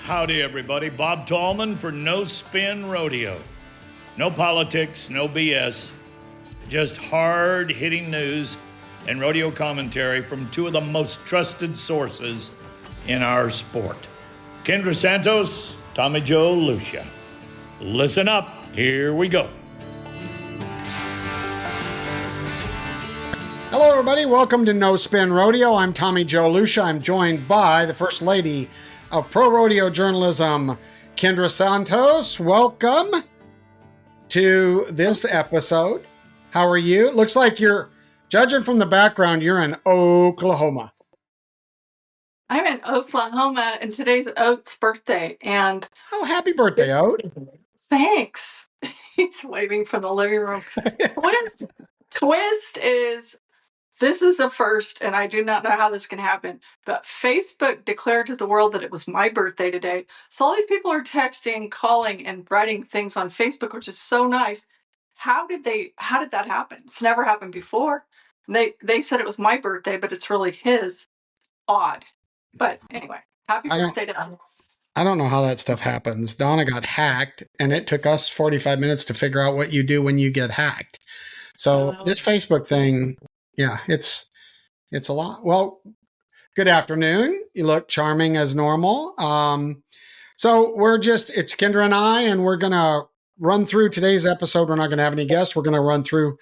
Howdy, everybody. Bob Tallman for No Spin Rodeo. No politics, no BS, just hard-hitting news and rodeo commentary from two of the most trusted sources in our sport. Kendra Santos, Tommy Joe Lucia. Listen up. Here we go. Hello, everybody. Welcome to No Spin Rodeo. I'm Tommy Joe Lucia. I'm joined by the First Lady of Pro Rodeo Journalism, Kendra Santos. Welcome to this episode. How are you? It looks like you're, judging from the background, you're in Oklahoma. I'm in Oklahoma, and today's Oat's birthday. And oh, happy birthday, Oat. Thanks. He's waving from the living room. Twist is, this is a first, and I do not know how this can happen, but Facebook declared to the world that it was my birthday today. So all these people are texting, calling, and writing things on Facebook, which is so nice. How did that happen? It's never happened before. They said it was my birthday, but it's really his. Odd. But anyway, happy birthday to us. I don't know how that stuff happens. Donna got hacked, and it took us 45 minutes to figure out what you do when you get hacked. So this Facebook thing, yeah, it's a lot. Well, good afternoon. You look charming as normal. So it's Kendra and I, and we're going to run through today's episode. We're not going to have any guests. We're going to run through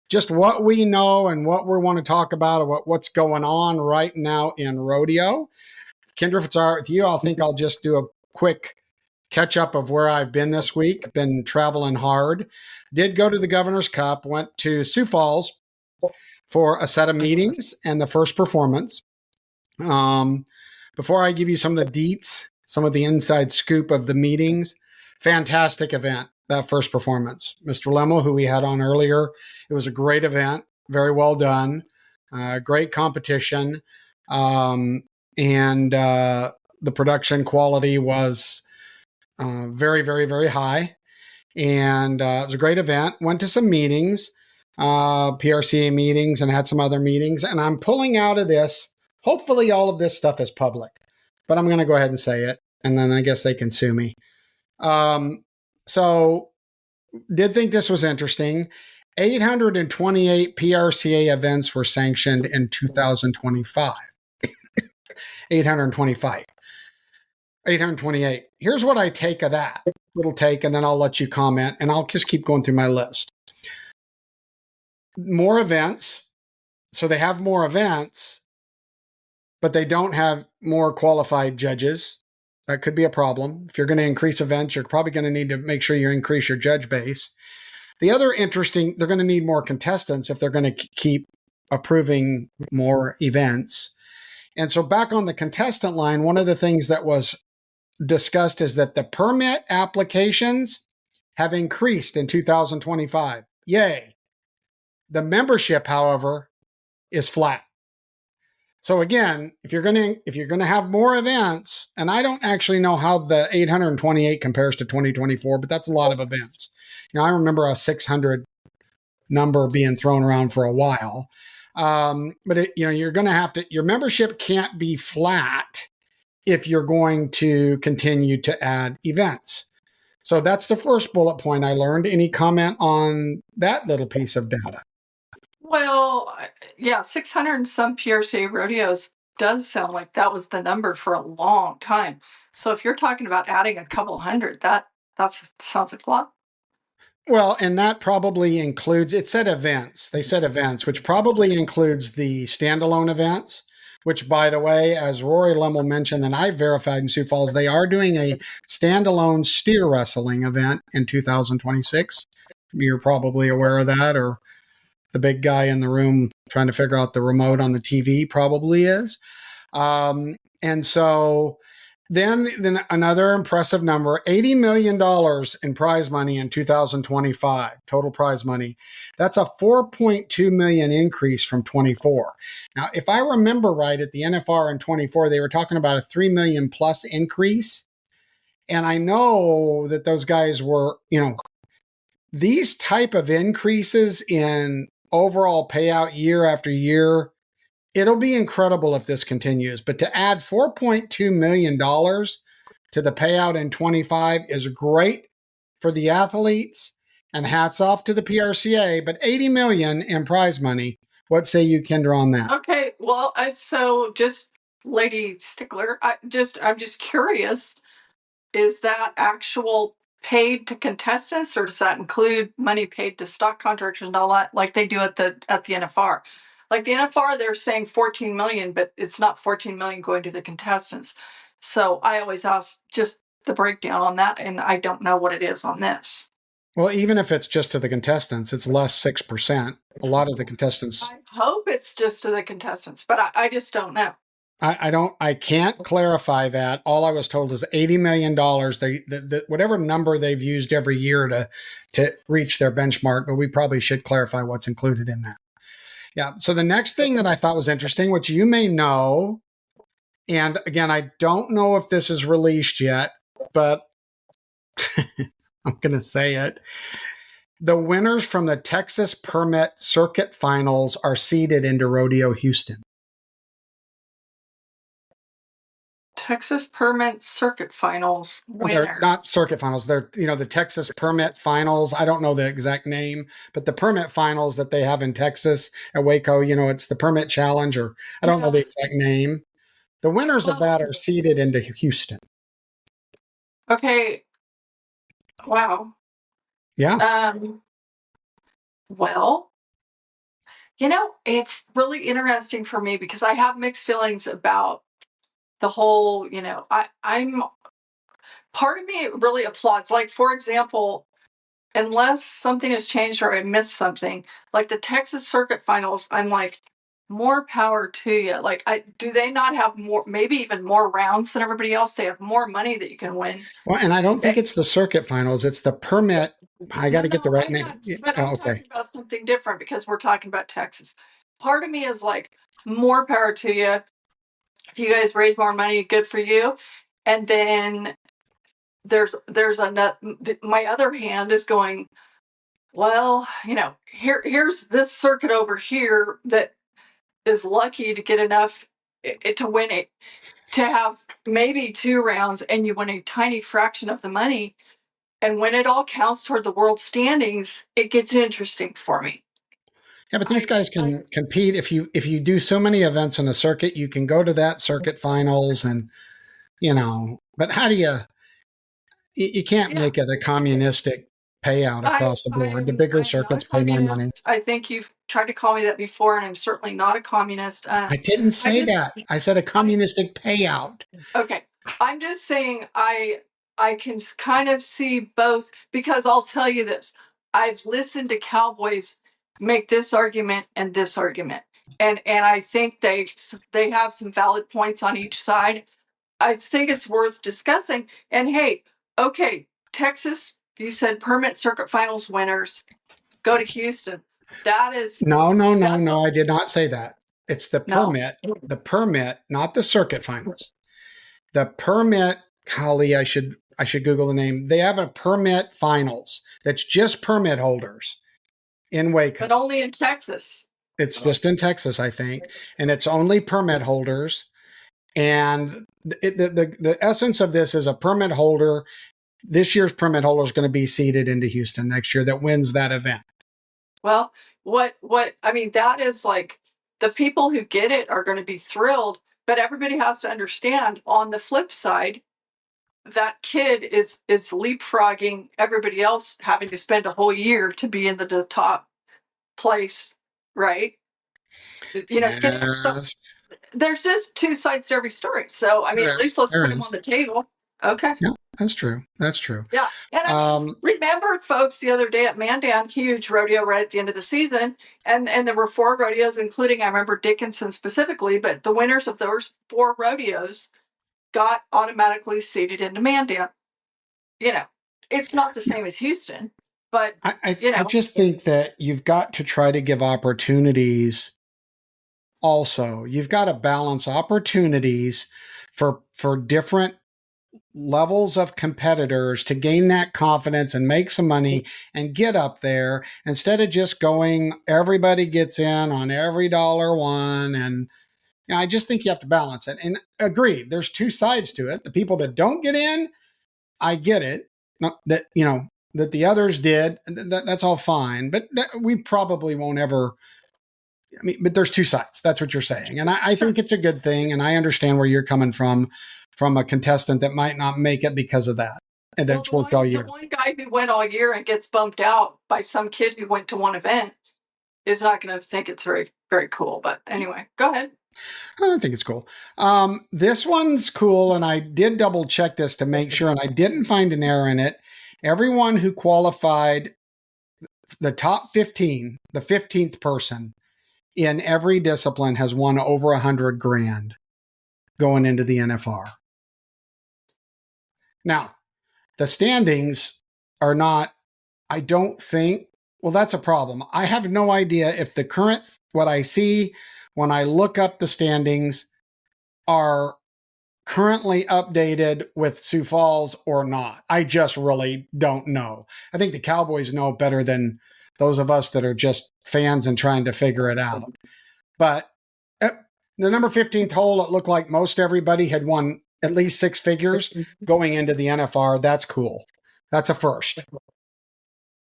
just what we know and what we want to talk about, or what's going on right now in rodeo. Kendra, if it's all right with you, I think I'll just do a quick catch up of where I've been this week. Been traveling hard. Did go to the Governor's Cup, went to Sioux Falls for a set of meetings and the first performance. Before I give you some of the deets, some of the inside scoop of the meetings, fantastic event, that first performance. Mr. Lemmel, who we had on earlier, it was a great event, very well done, great competition, and the production quality was very, very, very high. And it was a great event. Went to some meetings, PRCA meetings, and had some other meetings. And I'm pulling out of this. Hopefully all of this stuff is public, but I'm going to go ahead and say it. And then I guess they can sue me. So did think this was interesting. 828 PRCA events were sanctioned in 2025. 828. Here's what I take of that little take, and then I'll let you comment, and I'll just keep going through my list. More events. So they have more events, but they don't have more qualified judges. That could be a problem. If you're going to increase events, you're probably going to need to make sure you increase your judge base. The other interesting, they're going to need more contestants if they're going to keep approving more events. And so back on the contestant line, one of the things that was discussed is that the permit applications have increased in 2025. Yay. The membership, however, is flat. So again, if you're going to have more events, and I don't actually know how the 828 compares to 2024, but that's a lot of events. I remember a 600 number being thrown around for a while. But you're going to have to, your membership can't be flat if you're going to continue to add events. So that's the first bullet point I learned. Any comment on that little piece of data? Well, yeah, 600 and some PRCA rodeos does sound like that was the number for a long time. So if you're talking about adding a couple hundred, that sounds like a lot. Well, and that probably includes, it said events. They said events, which probably includes the standalone events, which, by the way, as Rory Lemmel mentioned, and I verified in Sioux Falls, they are doing a standalone steer wrestling event in 2026. You're probably aware of that, or the big guy in the room trying to figure out the remote on the TV probably is. And so then another impressive number, $80 million in prize money in 2025, total prize money. That's a $4.2 million increase from 24. Now, if I remember right, at the NFR in 24, they were talking about a $3 million plus increase. And I know that those guys were, these type of increases in overall payout year after year, it'll be incredible if this continues. But to add $4.2 million to the payout in 25 is great for the athletes, and hats off to the PRCA, but 80 million in prize money. What say you, Kendra, on that? Okay, well, so just Lady Stickler, I'm just curious, is that actual paid to contestants, or does that include money paid to stock contractors and all that, like they do at the NFR? Like the NFR, they're saying 14 million, but it's not 14 million going to the contestants. So I always ask just the breakdown on that, and I don't know what it is on this. Well, even if it's just to the contestants, it's less 6%. A lot of the contestants. I hope it's just to the contestants, but I just don't know. I can't clarify that. All I was told is $80 million. Whatever number they've used every year to reach their benchmark, but we probably should clarify what's included in that. Yeah. So the next thing that I thought was interesting, which you may know, and again, I don't know if this is released yet, but I'm going to say it. The winners from the Texas Permit Circuit Finals are seeded into Rodeo Houston. Texas Permit Circuit Finals winners. They're not circuit finals. They're, the Texas Permit Finals. I don't know the exact name, but the permit finals that they have in Texas at Waco, it's the Permit Challenge, or I don't know the exact name. The winners of that are seeded into Houston. Okay. Wow. Yeah. Well, it's really interesting for me because I have mixed feelings about the whole, I'm part of me really applauds. Like, for example, unless something has changed or I missed something, like the Texas Circuit Finals, I'm like, more power to you. Like, do they not have more, maybe even more rounds than everybody else? They have more money that you can win. Well, and I don't think it's the circuit finals. It's the permit. I got to get the right name. But I'm talking about something different because we're talking about Texas. Part of me is like, more power to you. If you guys raise more money, good for you. And then there's my other hand is going, well, here's this circuit over here that is lucky to get enough to win it, to have maybe 2 rounds, and you win a tiny fraction of the money. And when it all counts toward the world standings, it gets interesting for me. Yeah, but these guys can compete. If you do so many events in a circuit, you can go to that circuit finals, and But how do you can't make it a communistic payout across the board. The bigger circuits pay more money. I think you've tried to call me that before, and I'm certainly not a communist. I didn't say that. I said a communistic payout. Okay. I'm just saying I can kind of see both, because I'll tell you this. I've listened to cowboys make this argument and this argument. And I think they have some valid points on each side. I think it's worth discussing. And hey, okay, Texas, you said permit circuit finals winners go to Houston. That is no. I did not say that. It's the permit, not the circuit finals. The permit, Holly, I should Google the name. They have a permit finals that's just permit holders in Waco. But only in Texas. It's just in Texas, I think, and it's only permit holders. And the essence of this is a permit holder. This year's permit holder is going to be seeded into Houston next year that wins that event. Well, that is like, the people who get it are going to be thrilled, but everybody has to understand, on the flip side, that kid is leapfrogging everybody else, having to spend a whole year to be in the top place, right? Yes. There's just 2 sides to every story. So, at least let's put them on the table. Okay. Yeah, that's true. Yeah. And remember, folks, the other day at Mandan, huge rodeo right at the end of the season. And there were 4 rodeos, including, I remember Dickinson specifically, but the winners of those 4 rodeos got automatically seeded into Mandan. It's not the same as Houston, but I just think that you've got to try to give opportunities. Also, you've got to balance opportunities for different levels of competitors to gain that confidence and make some money and get up there, instead of just going, everybody gets in on every dollar one. And, I just think you have to balance it. And agreed, there's two sides to it. The people that don't get in, I get it. Not that, that the others did, that's all fine. But we probably won't ever. I mean, but there's two sides. That's what you're saying. And I think it's a good thing. And I understand where you're coming from a contestant that might not make it because of that. And that's worked all year. The one guy who went all year and gets bumped out by some kid who went to one event is not going to think it's very, very cool. But anyway, go ahead. I think it's cool. This one's cool. And I did double check this to make sure, and I didn't find an error in it. Everyone who qualified the top 15, the 15th person in every discipline has won over $100,000 going into the NFR. Now, the standings are not, I don't think, well, that's a problem. I have no idea if the current, what I see when I look up the standings are currently updated with Sioux Falls or not. I just really don't know. I think the Cowboys know better than those of us that are just fans and trying to figure it out. But the number 15th hole, it looked like most everybody had won at least six figures going into the NFR. That's cool. That's a first.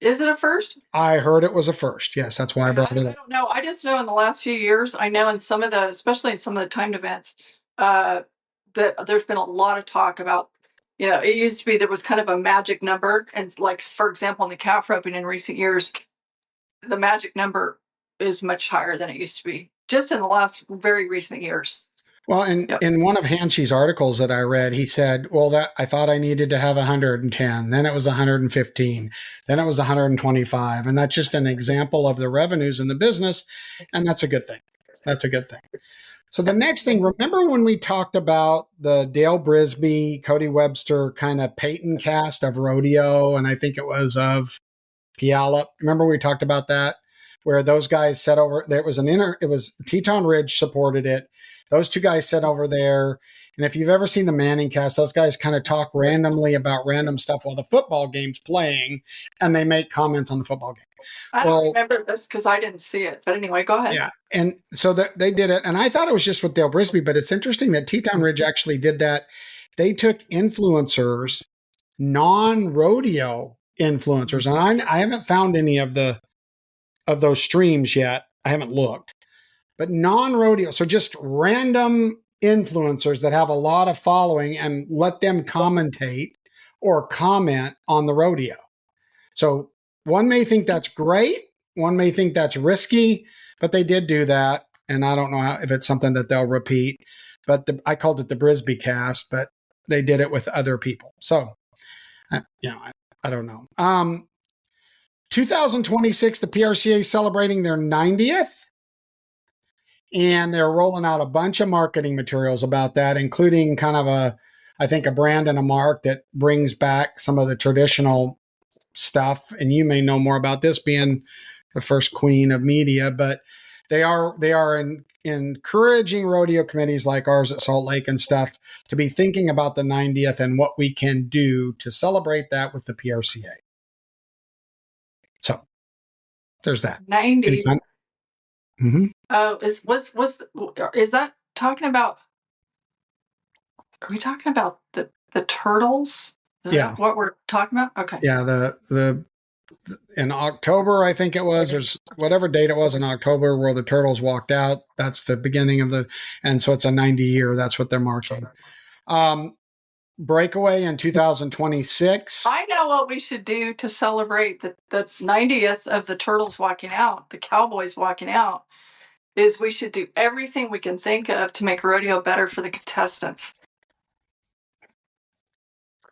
Is it a first? I heard it was a first. Yes, that's why I brought it up. I don't know. I just know in the last few years, I know in some of the, especially in some of the timed events, that there's been a lot of talk about, it used to be there was kind of a magic number. And like, for example, in the calf roping in recent years, the magic number is much higher than it used to be just in the last very recent years. Well, in one of Hanshy's articles that I read, he said, well, that I thought I needed to have 110, then it was 115, then it was 125. And that's just an example of the revenues in the business. And that's a good thing. That's a good thing. So the next thing, remember when we talked about the Dale Brisby, Cody Webster kind of Peyton cast of rodeo, and I think it was of Puyallup. Remember we talked about that, where those guys sat over, there was it was Teton Ridge supported it. Those two guys sat over there. And if you've ever seen the Manning cast, those guys kind of talk randomly about random stuff while the football game's playing, and they make comments on the football game. I don't remember this because I didn't see it. But anyway, go ahead. Yeah. And so they did it. And I thought it was just with Dale Brisby, but it's interesting that Teton Ridge actually did that. They took influencers, non-rodeo influencers. And I haven't found any of those streams yet. I haven't looked. But non-rodeo, so just random influencers that have a lot of following, and let them commentate or comment on the rodeo. So one may think that's great. One may think that's risky, but they did do that. And I don't know if it's something that they'll repeat, but I called it the Brisby cast, but they did it with other people. So, I don't know. 2026, the PRCA is celebrating their 90th. And they're rolling out a bunch of marketing materials about that, including kind of a brand and a mark that brings back some of the traditional stuff. And you may know more about this being the first queen of media, but they are encouraging rodeo committees like ours at Salt Lake and stuff to be thinking about the 90th and what we can do to celebrate that with the PRCA. So there's that. 90. Mm-hmm. Is that talking about? Are we talking about the turtles? Is that what we're talking about? Okay. Yeah, the in October, I think it was, there's whatever date it was in October where the turtles walked out. That's the beginning of and so it's a 90 year. That's what they're marking. Breakaway in 2026. I know what we should do to celebrate the 90th of the turtles walking out, the Cowboys walking out, is we should do everything we can think of to make rodeo better for the contestants.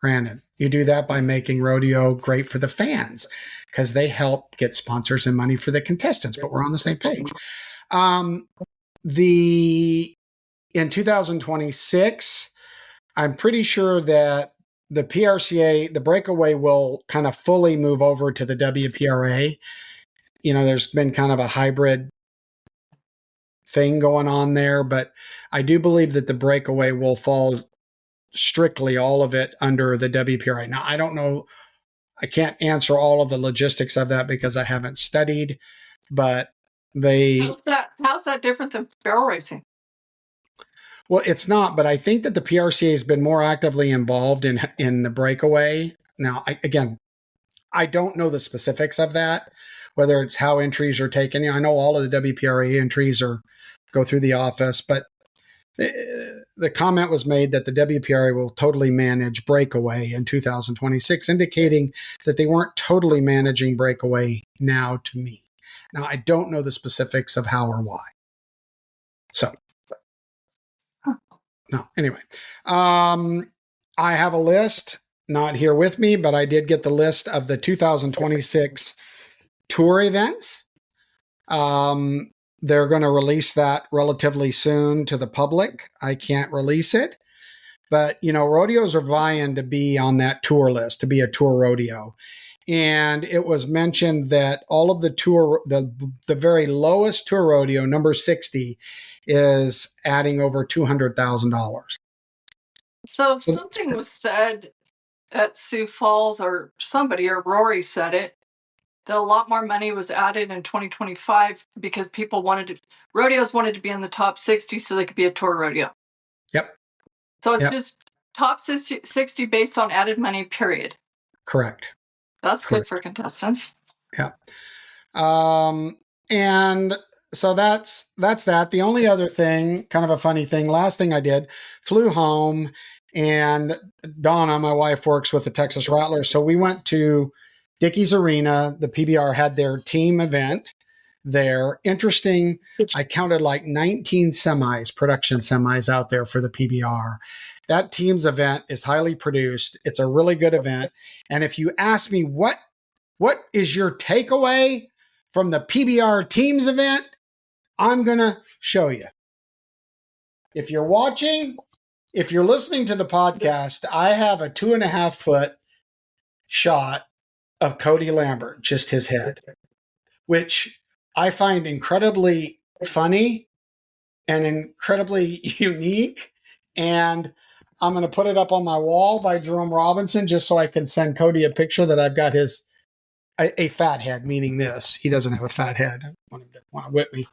Granted, you do that by making rodeo great for the fans because they help get sponsors and money for the contestants, but we're on the same page. In 2026, I'm pretty sure that the PRCA, the breakaway, will kind of fully move over to the WPRA. There's been kind of a hybrid thing going on there, but I do believe that the breakaway will fall strictly all of it under the WPRA. Now, I don't know. I can't answer all of the logistics of that because I haven't studied, but How's that different than barrel racing? Well, it's not, but I think that the PRCA has been more actively involved in the breakaway. Now, again, I don't know the specifics of that, whether it's how entries are taken. I know all of the WPRA entries go through the office, but the comment was made that the WPRA will totally manage breakaway in 2026, indicating that they weren't totally managing breakaway now to me. Now, I don't know the specifics of how or why. So, no, anyway. I have a list, not here with me, but I did get the list of the 2026 tour events. They're going to release that relatively soon to the public. I can't release it, but rodeos are vying to be on that tour list, to be a tour rodeo. And it was mentioned that all of the very lowest tour rodeo, number 60, is adding over $200,000. So something was said at Sioux Falls, or somebody, or Rory said it, that a lot more money was added in 2025 because rodeos wanted to be in the top 60 so they could be a tour rodeo. Yep. So it's just top 60 based on added money, period. Correct. That's good for contestants. Yeah. And so that's that. The only other thing, kind of a funny thing, last thing I did, flew home, and Donna, my wife, works with the Texas Rattlers. So we went to Dickies Arena. The PBR had their team event there. Interesting. I counted like 19 production semis out there for the PBR. That team's event is highly produced. It's a really good event. And if you ask me what is your takeaway from the PBR teams event, I'm going to show you. If you're watching, if you're listening to the podcast, I have a 2.5 foot shot of Cody Lambert, just his head, which I find incredibly funny and incredibly unique. And I'm going to put it up on my wall by Jerome Robinson just so I can send Cody a picture that I've got a fat head, meaning this. He doesn't have a fat head. I want him to want to whip me.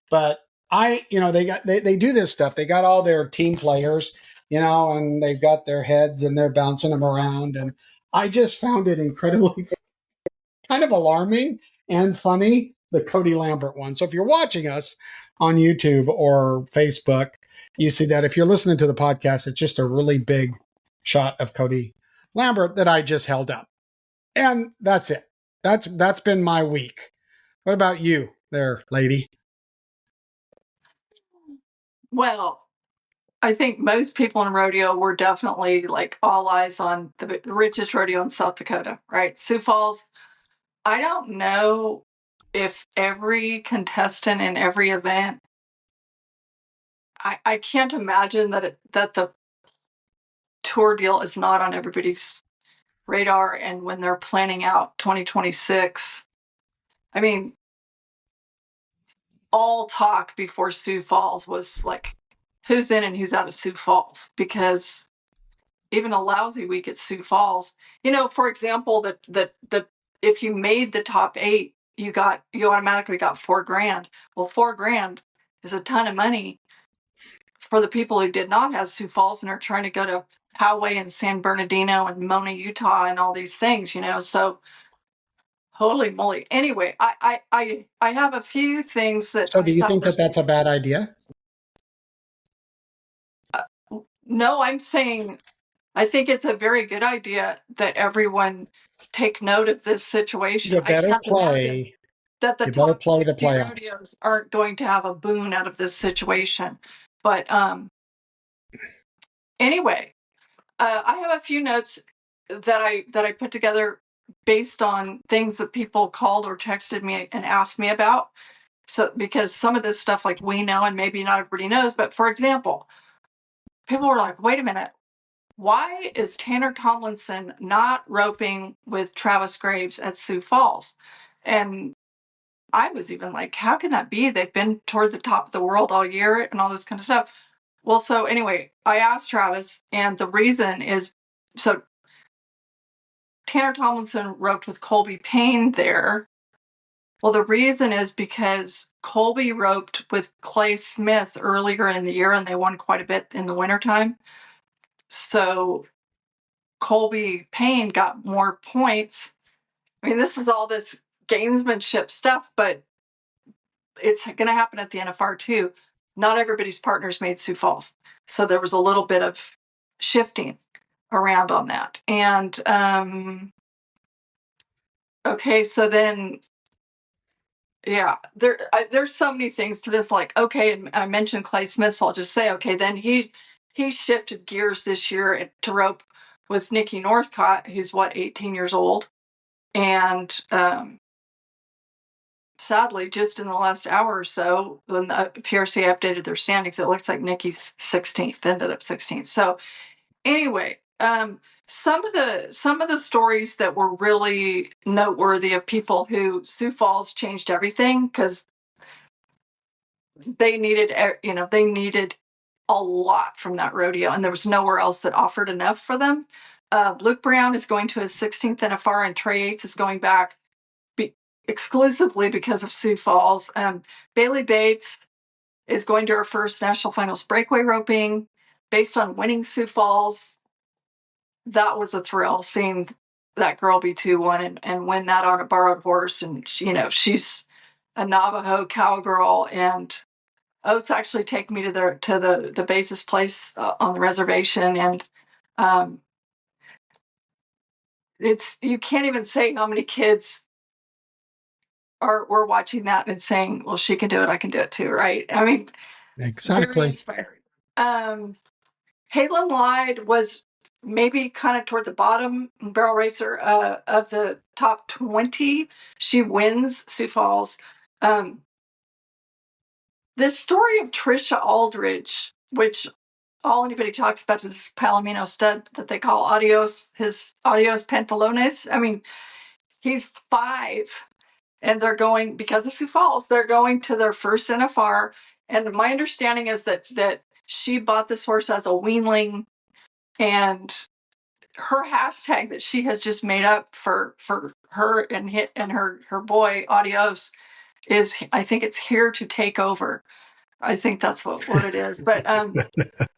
But they do this stuff. They got all their team players, and they've got their heads and they're bouncing them around. And I just found it incredibly kind of alarming and funny, the Cody Lambert one. So if you're watching us on YouTube or Facebook, you see that. If you're listening to the podcast, it's just a really big shot of Cody Lambert that I just held up. And that's it. That's been my week. What about you there, lady? Well, I think most people in rodeo were definitely like all eyes on the richest rodeo in South Dakota, right? Sioux Falls. I don't know if every contestant in every event, I can't imagine that the tour deal is not on everybody's radar. And when they're planning out 2026, I mean, all talk before Sioux Falls was like, who's in and who's out of Sioux Falls? Because even a lousy week at Sioux Falls, for example, that if you made the top 8, you automatically got $4,000. Well, $4,000 is a ton of money for the people who did not have Sioux Falls and are trying to go to Poway and San Bernardino and Mona, Utah, and all these things, So holy moly. Anyway, I have a few things that. So do you think that that's a bad idea? No, I'm saying I think it's a very good idea that everyone take note of this situation. You better play. That the top 60 rodeos aren't going to have a boon out of this situation. But anyway, I have a few notes that I put together based on things that people called or texted me and asked me about. So because some of this stuff, like, we know and maybe not everybody knows, but for example, people were like, wait a minute, why is Tanner Tomlinson not roping with Travis Graves at Sioux Falls? And I was even like, how can that be? They've been toward the top of the world all year and all this kind of stuff. Well, so anyway, I asked Travis, and the reason is, so Tanner Tomlinson roped with Colby Payne there, Well, the reason is because Colby roped with Clay Smith earlier in the year, and they won quite a bit in the wintertime. So Colby Payne got more points. I mean, this is all this gamesmanship stuff, but it's going to happen at the NFR too. Not everybody's partners made Sioux Falls. So there was a little bit of shifting around on that. And okay, so then yeah, there's so many things to this. Like, okay, and I mentioned Clay Smith, so I'll just say, okay, then he shifted gears this year to rope with Nikki Northcott, who's 18 years old, and sadly, just in the last hour or so, when the PRC updated their standings, it looks like Nikki's 16th, ended up 16th. So anyway, some of the stories that were really noteworthy of people who Sioux Falls changed everything because they needed a lot from that rodeo, and there was nowhere else that offered enough for them. Luke Brown is going to his 16th NFR, and Trey Yates is going back exclusively because of Sioux Falls. Bailey Bates is going to her first national finals breakaway roping based on winning Sioux Falls. That was a thrill seeing that girl be 2-1 and win that on a borrowed horse. And she's a Navajo cowgirl, and Oates actually take me to the basis place on the reservation, and it's, you can't even say how many kids were watching that and saying, well, she can do it, I can do it too, right? I mean, very Exactly. inspiring. Halen Lyde was maybe kind of toward the bottom barrel racer of the top 20. She wins Sioux Falls. This story of Trisha Aldridge, which all anybody talks about is this Palomino stud that they call Adios, his Adios Pantalones. I mean, he's 5, and they're going, because of Sioux Falls, they're going to their first NFR. And my understanding is that she bought this horse as a weanling, and her hashtag that she has just made up for her and her boy Adios is, I think it's here to take over. I think that's what it is. But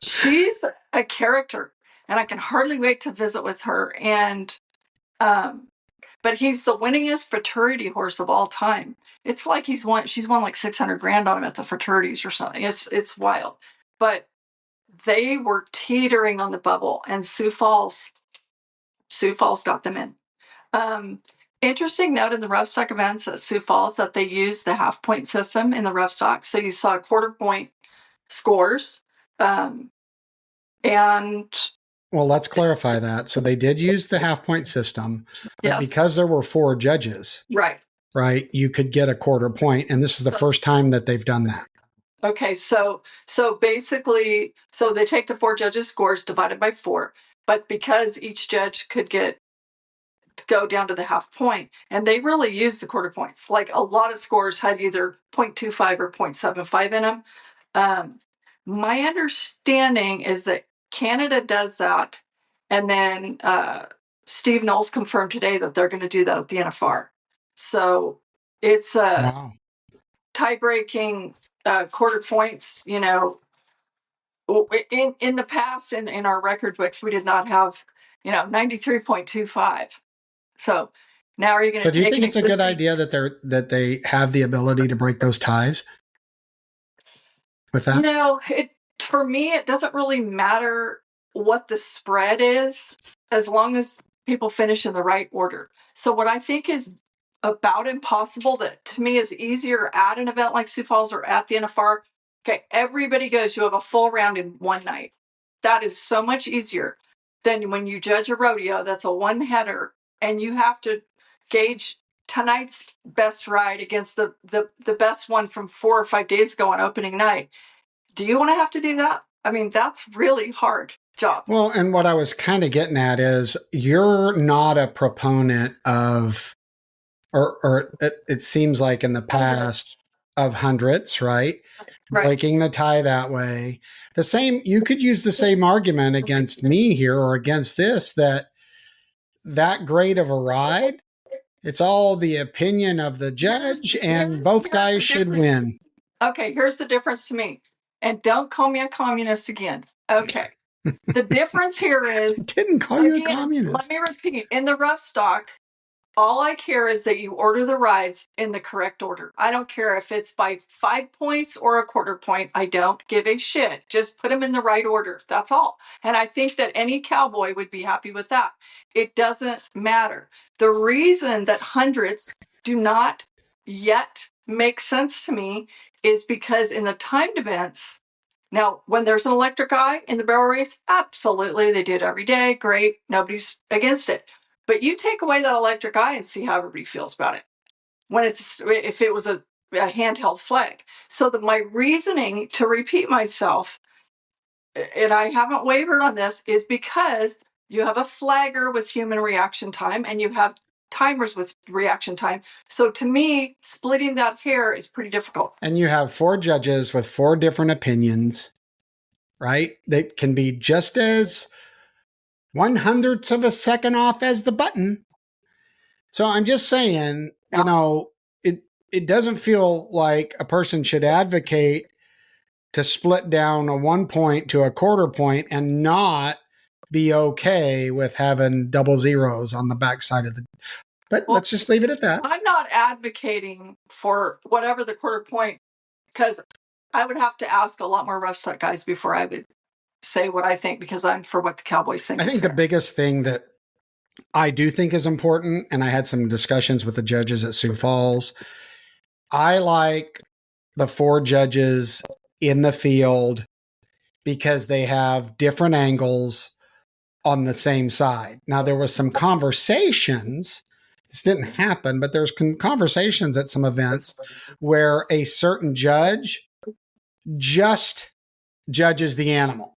she's a character, and I can hardly wait to visit with her. And but he's the winningest fraternity horse of all time. It's like she's won like 600 grand on him at the fraternities or something. It's wild. But they were teetering on the bubble, and Sioux Falls got them in. Interesting note in the rough stock events at Sioux Falls that they used the half point system in the rough stock. So you saw quarter point scores. And Well, let's clarify that. So they did use the half point system, but yes, because there were 4 judges, right, you could get a quarter point, and this is the first time that they've done that. Okay, so basically, so they take the 4 judges' scores divided by 4, but because each judge could go down to the half point, and they really used the quarter points. Like a lot of scores had either 0.25 or 0.75 in them. My understanding is that Canada does that, and then Steve Knowles confirmed today that they're going to do that at the NFR. So it's Wow. tie-breaking quarter points. In the past, in our record books, we did not have 93.25. So now are you going to So do you take think an it's a good existing? idea that they have the ability to break those ties with that? For me, it doesn't really matter what the spread is as long as people finish in the right order. So what I think is about impossible, that to me is easier at an event like Sioux Falls or at the NFR. Okay, everybody goes, you have a full round in one night. That is so much easier than when you judge a rodeo that's a one header and you have to gauge tonight's best ride against the best one from 4 or 5 days ago on opening night. Do you want to have to do that? I mean, that's really hard job. Well, and what I was kind of getting at is you're not a proponent of, or it seems like in the past, of hundreds, right? Right. Breaking the tie that way. The same, you could use the same argument against me here or against this, that great of a ride It's all the opinion of the judge, and both guys should win. Okay, here's the difference to me. And don't call me a communist again. Okay. The difference here is, Didn't call you a again, communist. let me repeat. In the rough stock, all I care is that you order the rides in the correct order. I don't care if it's by 5 points or a quarter point. I don't give a shit. Just put them in the right order. That's all. And I think that any cowboy would be happy with that. It doesn't matter. The reason that hundreds do not yet make sense to me is because in the timed events, now, when there's an electric eye in the barrel race, absolutely, they do it every day. Great. Nobody's against it. But you take away that electric eye and see how everybody feels about it. When if it was a handheld flag. So my reasoning to repeat myself, and I haven't wavered on this, is because you have a flagger with human reaction time and you have timers with reaction time. So to me, splitting that hair is pretty difficult. And you have 4 judges with 4 different opinions, right? That can be just as 1/100th of a second off as the button. So I'm just saying, you know, it doesn't feel like a person should advocate to split down a 1 point to a quarter point and not be okay with having double zeros on the backside of the. But let's just leave it at that. I'm not advocating for whatever the quarter point, because I would have to ask a lot more rough stock guys before I would say what I think, because I'm for what the Cowboys think. I think the biggest thing that I do think is important, and I had some discussions with the judges at Sioux Falls, I like the 4 judges in the field because they have different angles on the same side. Now, there was some conversations. This didn't happen, but there's conversations at some events where a certain judge just judges the animal.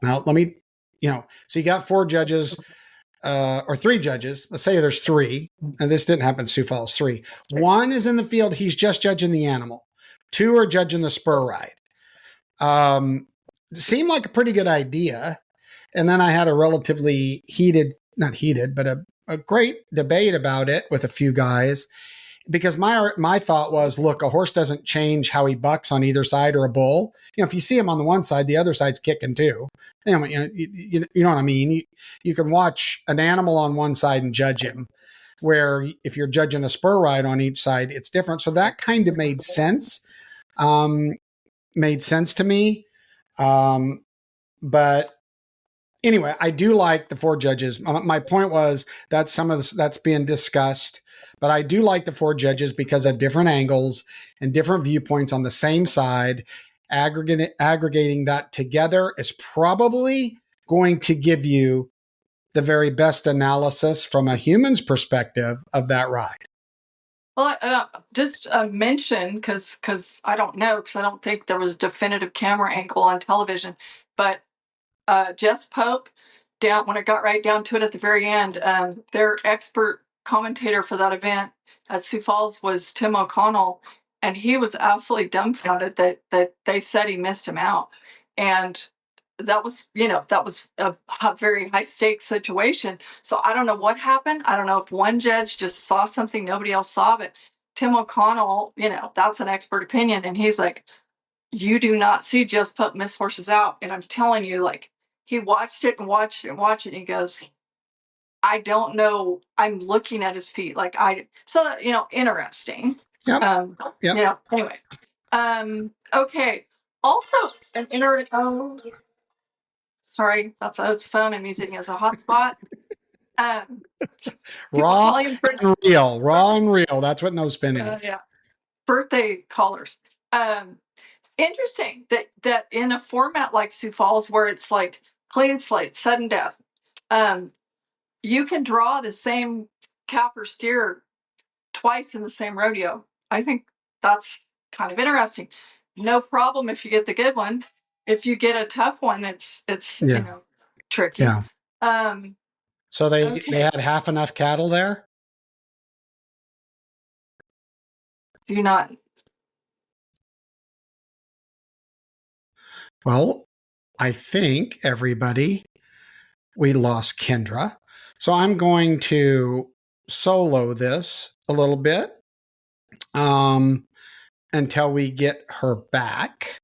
Now, let me, so you got 4 judges or 3 judges. Let's say there's 3, and this didn't happen in Sioux Falls, 3. 1 is in the field. He's just judging the animal. 2 are judging the spur ride. Seemed like a pretty good idea. And then I had a relatively not heated, but a great debate about it with a few guys, because my thought was, look, a horse doesn't change how he bucks on either side, or a bull. If you see him on the one side, the other side's kicking too. You know what I mean? You can watch an animal on one side and judge him, where if you're judging a spur ride on each side, it's different. So that kind of made sense. Made sense to me. But anyway, I do like the 4 judges. My point was that some of that's being discussed, but I do like the 4 judges because of different angles and different viewpoints on the same side. Aggregating that together is probably going to give you the very best analysis from a human's perspective of that ride. Well, just mention, because I don't know, because I don't think there was a definitive camera angle on television, but Jess Pope, when it got right down to it at the very end, their expert commentator for that event at Sioux Falls was Tim O'Connell, and he was absolutely dumbfounded that they said he missed him out. And that was a very high stakes situation. So I don't know what happened. I don't know if one judge just saw something nobody else saw, but Tim O'Connell, that's an expert opinion. And he's like, you do not see Just Pup miss horses out. And I'm telling you, like, he watched it and watched it and watched it. And he goes, I don't know. I'm looking at his feet. Interesting. Yep. Anyway. Okay. Also, sorry, that's his phone I'm using as a hotspot. Raw and real. That's what No Spin is. Yeah. Birthday callers. Interesting that in a format like Sioux Falls, where it's like clean slate, sudden death, you can draw the same calf or steer twice in the same rodeo. I think that's kind of interesting. No problem if you get the good one. If you get a tough one, it's tricky. Yeah. So they had half enough cattle there? Do you not? Well, I think everybody, we lost Kendra. So I'm going to solo this a little bit until we get her back.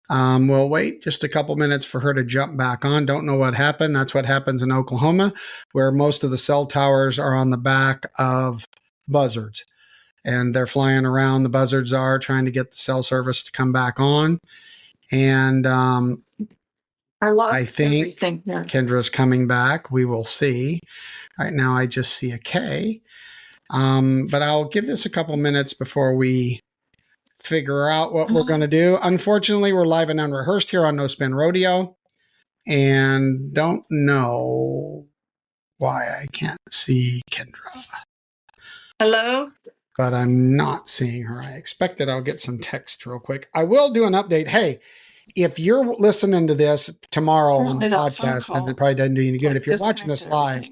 We'll wait just a couple minutes for her to jump back on. Don't know what happened. That's what happens in Oklahoma, where most of the cell towers are on the back of buzzards. And they're flying around. The buzzards are trying to get the cell service to come back on. And I think Kendra's coming back. We will see. Right now, I just see a K. But I'll give this a couple minutes before we figure out what we're going to do. Unfortunately, we're live and unrehearsed here on No Spin Rodeo, and don't know why I can't see Kendra. Hello? But I'm not seeing her. I expected I'll get some text real quick. I will do an update. Hey, if you're listening to this tomorrow on the podcast, then it probably doesn't do you any good. If you're watching this live,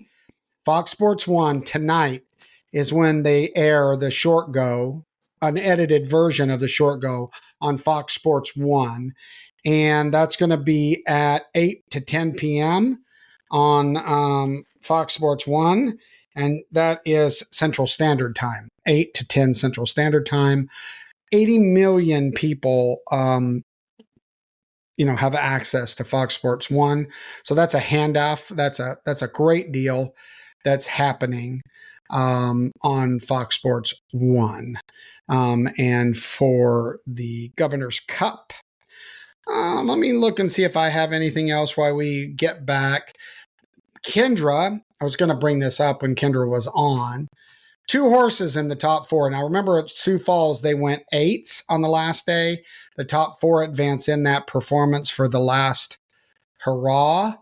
Fox Sports 1 tonight is when they air the short go, an edited version of the short go on Fox Sports 1. And that's going to be at 8 to 10 p.m. on Fox Sports 1. And that is Central Standard Time, 8 to 10 Central Standard Time. 80 million people have access to Fox Sports 1. So that's a handoff. That's a great deal that's happening on Fox Sports 1. And for the Governor's Cup, let me look and see if I have anything else while we get back. Kendra, I was going to bring this up when Kendra was on. 2 horses in the top 4. Now, remember at Sioux Falls, they went 8s on the last day. The top 4 advance in that performance for the last hurrah.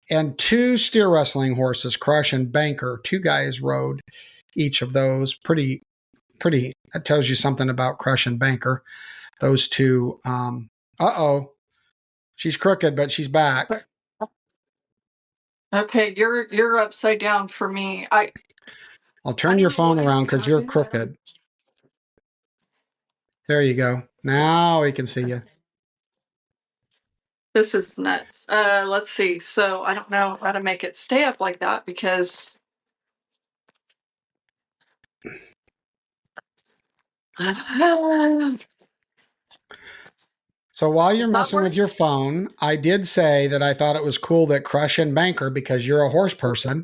And 2 steer wrestling horses, Crush and Banker. 2 guys rode each of those. Pretty. That tells you something about Crush and Banker. Those 2. She's crooked, but she's back. Okay, you're upside down for me. I'll turn your phone around because you're crooked. There you go. Now we can see you. This is nuts. Let's see. So I don't know how to make it stay up like that because So while you're messing with your phone, I did say that I thought it was cool that Crush and Banker, because you're a horse person,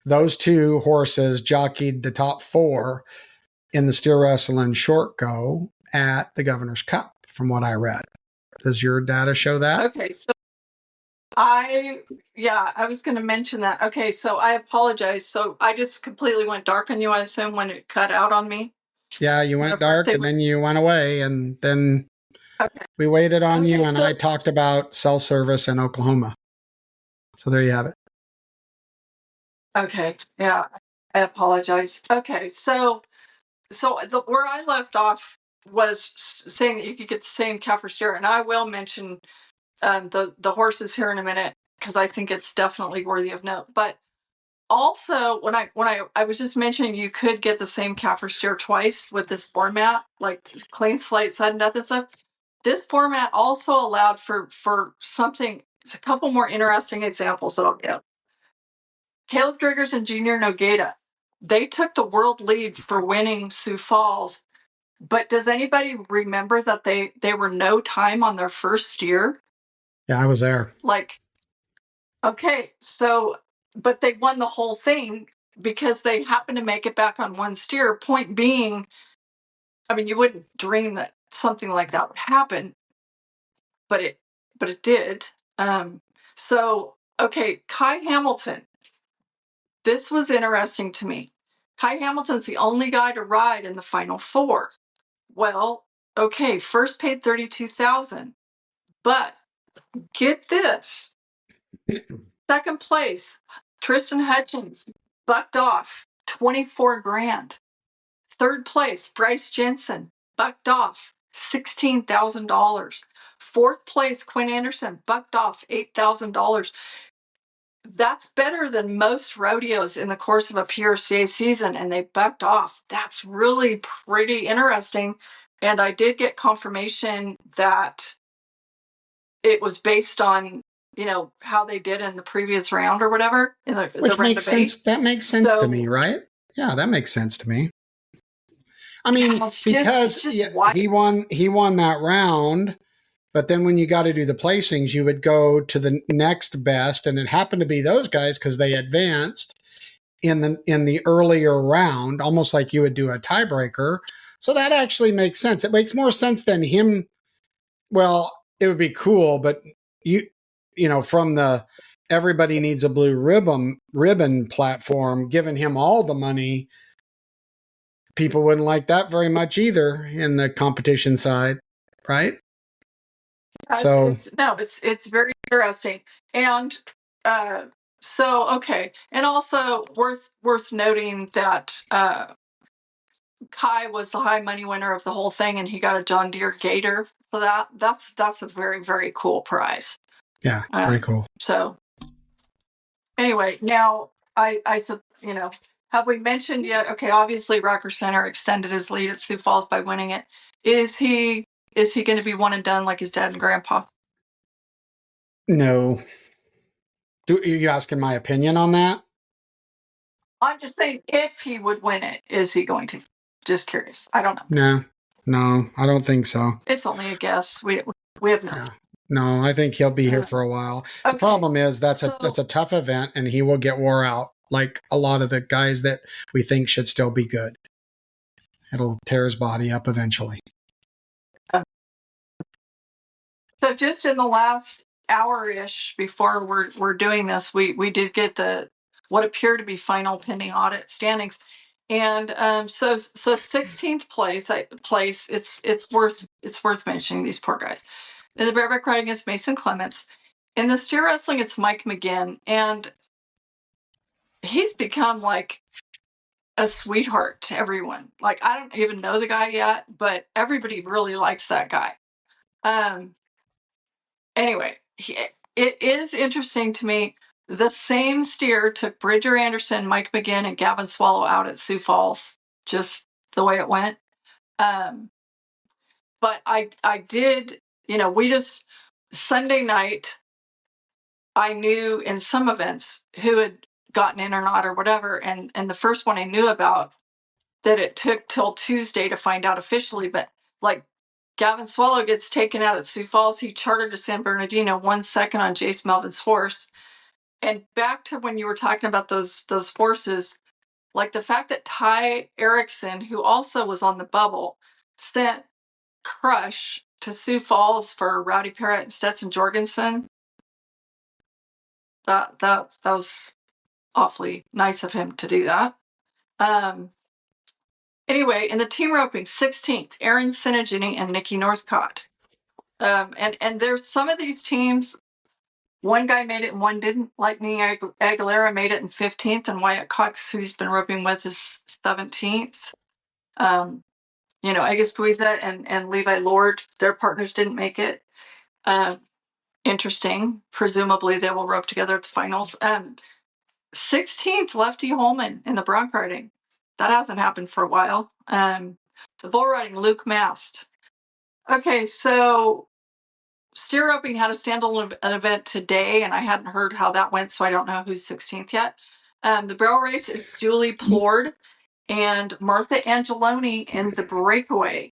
those 2 horses jockeyed the top 4 in the steer wrestling short go at the Governor's Cup, from what I read. Does your data show that? Okay, so I was going to mention that. Okay, so I apologize. So I just completely went dark on you, I assume, when it cut out on me. Yeah, you went dark and then you went away, and then we waited on you, and I talked about cell service in Oklahoma. So there you have it. Okay, yeah, I apologize. Okay, so where I left off was saying that you could get the same calf or steer, and I will mention the horses here in a minute because I think it's definitely worthy of note. But also, when I was just mentioning you could get the same calf or steer twice with this format, like clean slate, sudden death and stuff. This format also allowed for something. It's a couple more interesting examples that I'll give. Caleb Driggers and Junior Nogueira, they took the world lead for winning Sioux Falls. But does anybody remember that they were no time on their first steer? Yeah, I was there. Okay, so, but they won the whole thing because they happened to make it back on one steer. Point being, I mean, you wouldn't dream that something like that would happen, but it did. So, okay, Kai Hamilton. This was interesting to me. Kai Hamilton's the only guy to ride in the final 4. Well, okay, first paid $32,000, but get this. Second place, Tristan Hutchins bucked off $24,000. Third place, Bryce Jensen bucked off $16,000. Fourth place, Quinn Anderson bucked off $8,000. That's better than most rodeos in the course of a PRCA season, and they bucked off. That's really pretty interesting. And I did get confirmation that it was based on, how they did in the previous round or whatever. Which makes sense. That makes sense to me, right? Yeah, that makes sense to me. I mean, It's because just wild. he won that round, but then when you got to do the placings, you would go to the next best, and it happened to be those guys because they advanced in the earlier round, almost like you would do a tiebreaker. So that actually makes sense. It makes more sense than him. Well, it would be cool, but from the everybody needs a blue ribbon platform, giving him all the money, people wouldn't like that very much either in the competition side, right? So It's very interesting. And okay. And also worth noting that Kai was the high money winner of the whole thing, and he got a John Deere Gator for that. That's a very, very cool prize. yeah, very cool. So anyway, now have we mentioned yet? Okay, obviously Rocker Center extended his lead at Sioux Falls by winning it. Is he going to be one and done like his dad and grandpa? No. Are you asking my opinion on that? I'm just saying, if he would win it, is he going to? Just curious. I don't know. No, I don't think so. It's only a guess. We have no. Yeah. No, I think he'll be here for a while. Okay. The problem is that's a tough event, and he will get wore out, like a lot of the guys that we think should still be good. It'll tear his body up eventually. So just in the last hour-ish before we're doing this, we did get what appear to be final pending audit standings. And so 16th place, it's worth mentioning these poor guys. In the bareback riding is Mason Clements. In the steer wrestling, it's Mike McGinn, and he's become like a sweetheart to everyone. Like, I don't even know the guy yet, but everybody really likes that guy. Anyway, it is interesting to me. The same steer took Bridger Anderson, Mike McGinn, and Gavin Swallow out at Sioux Falls, just the way it went. But I did, we just, Sunday night, I knew in some events who had gotten in or not or whatever. And the first one I knew about, that it took till Tuesday to find out officially, but like Gavin Swallow gets taken out at Sioux Falls. He chartered to San Bernardino 1 second on Jace Melvin's horse. And back to when you were talking about those horses, like the fact that Ty Erickson, who also was on the bubble, sent Crush to Sioux Falls for Rowdy Parrott and Stetson Jorgensen. That was awfully nice of him to do that. Anyway, in the team roping, 16th, Aaron Sinigini and Nikki Northcott. And there's some of these teams, one guy made it and one didn't. Like me, Aguilera made it in 15th, and Wyatt Cox, who he's been roping with, is 17th. Agasqueza and Levi Lord, their partners didn't make it. Interesting. Presumably they will rope together at the finals. 16th, Lefty Holman in the bronc riding. That hasn't happened for a while. The bull riding, Luke Mast. Okay, so steer roping had a standalone event today, and I hadn't heard how that went, so I don't know who's 16th yet. The barrel race is Julie Plord and Martha Angeloni in the breakaway.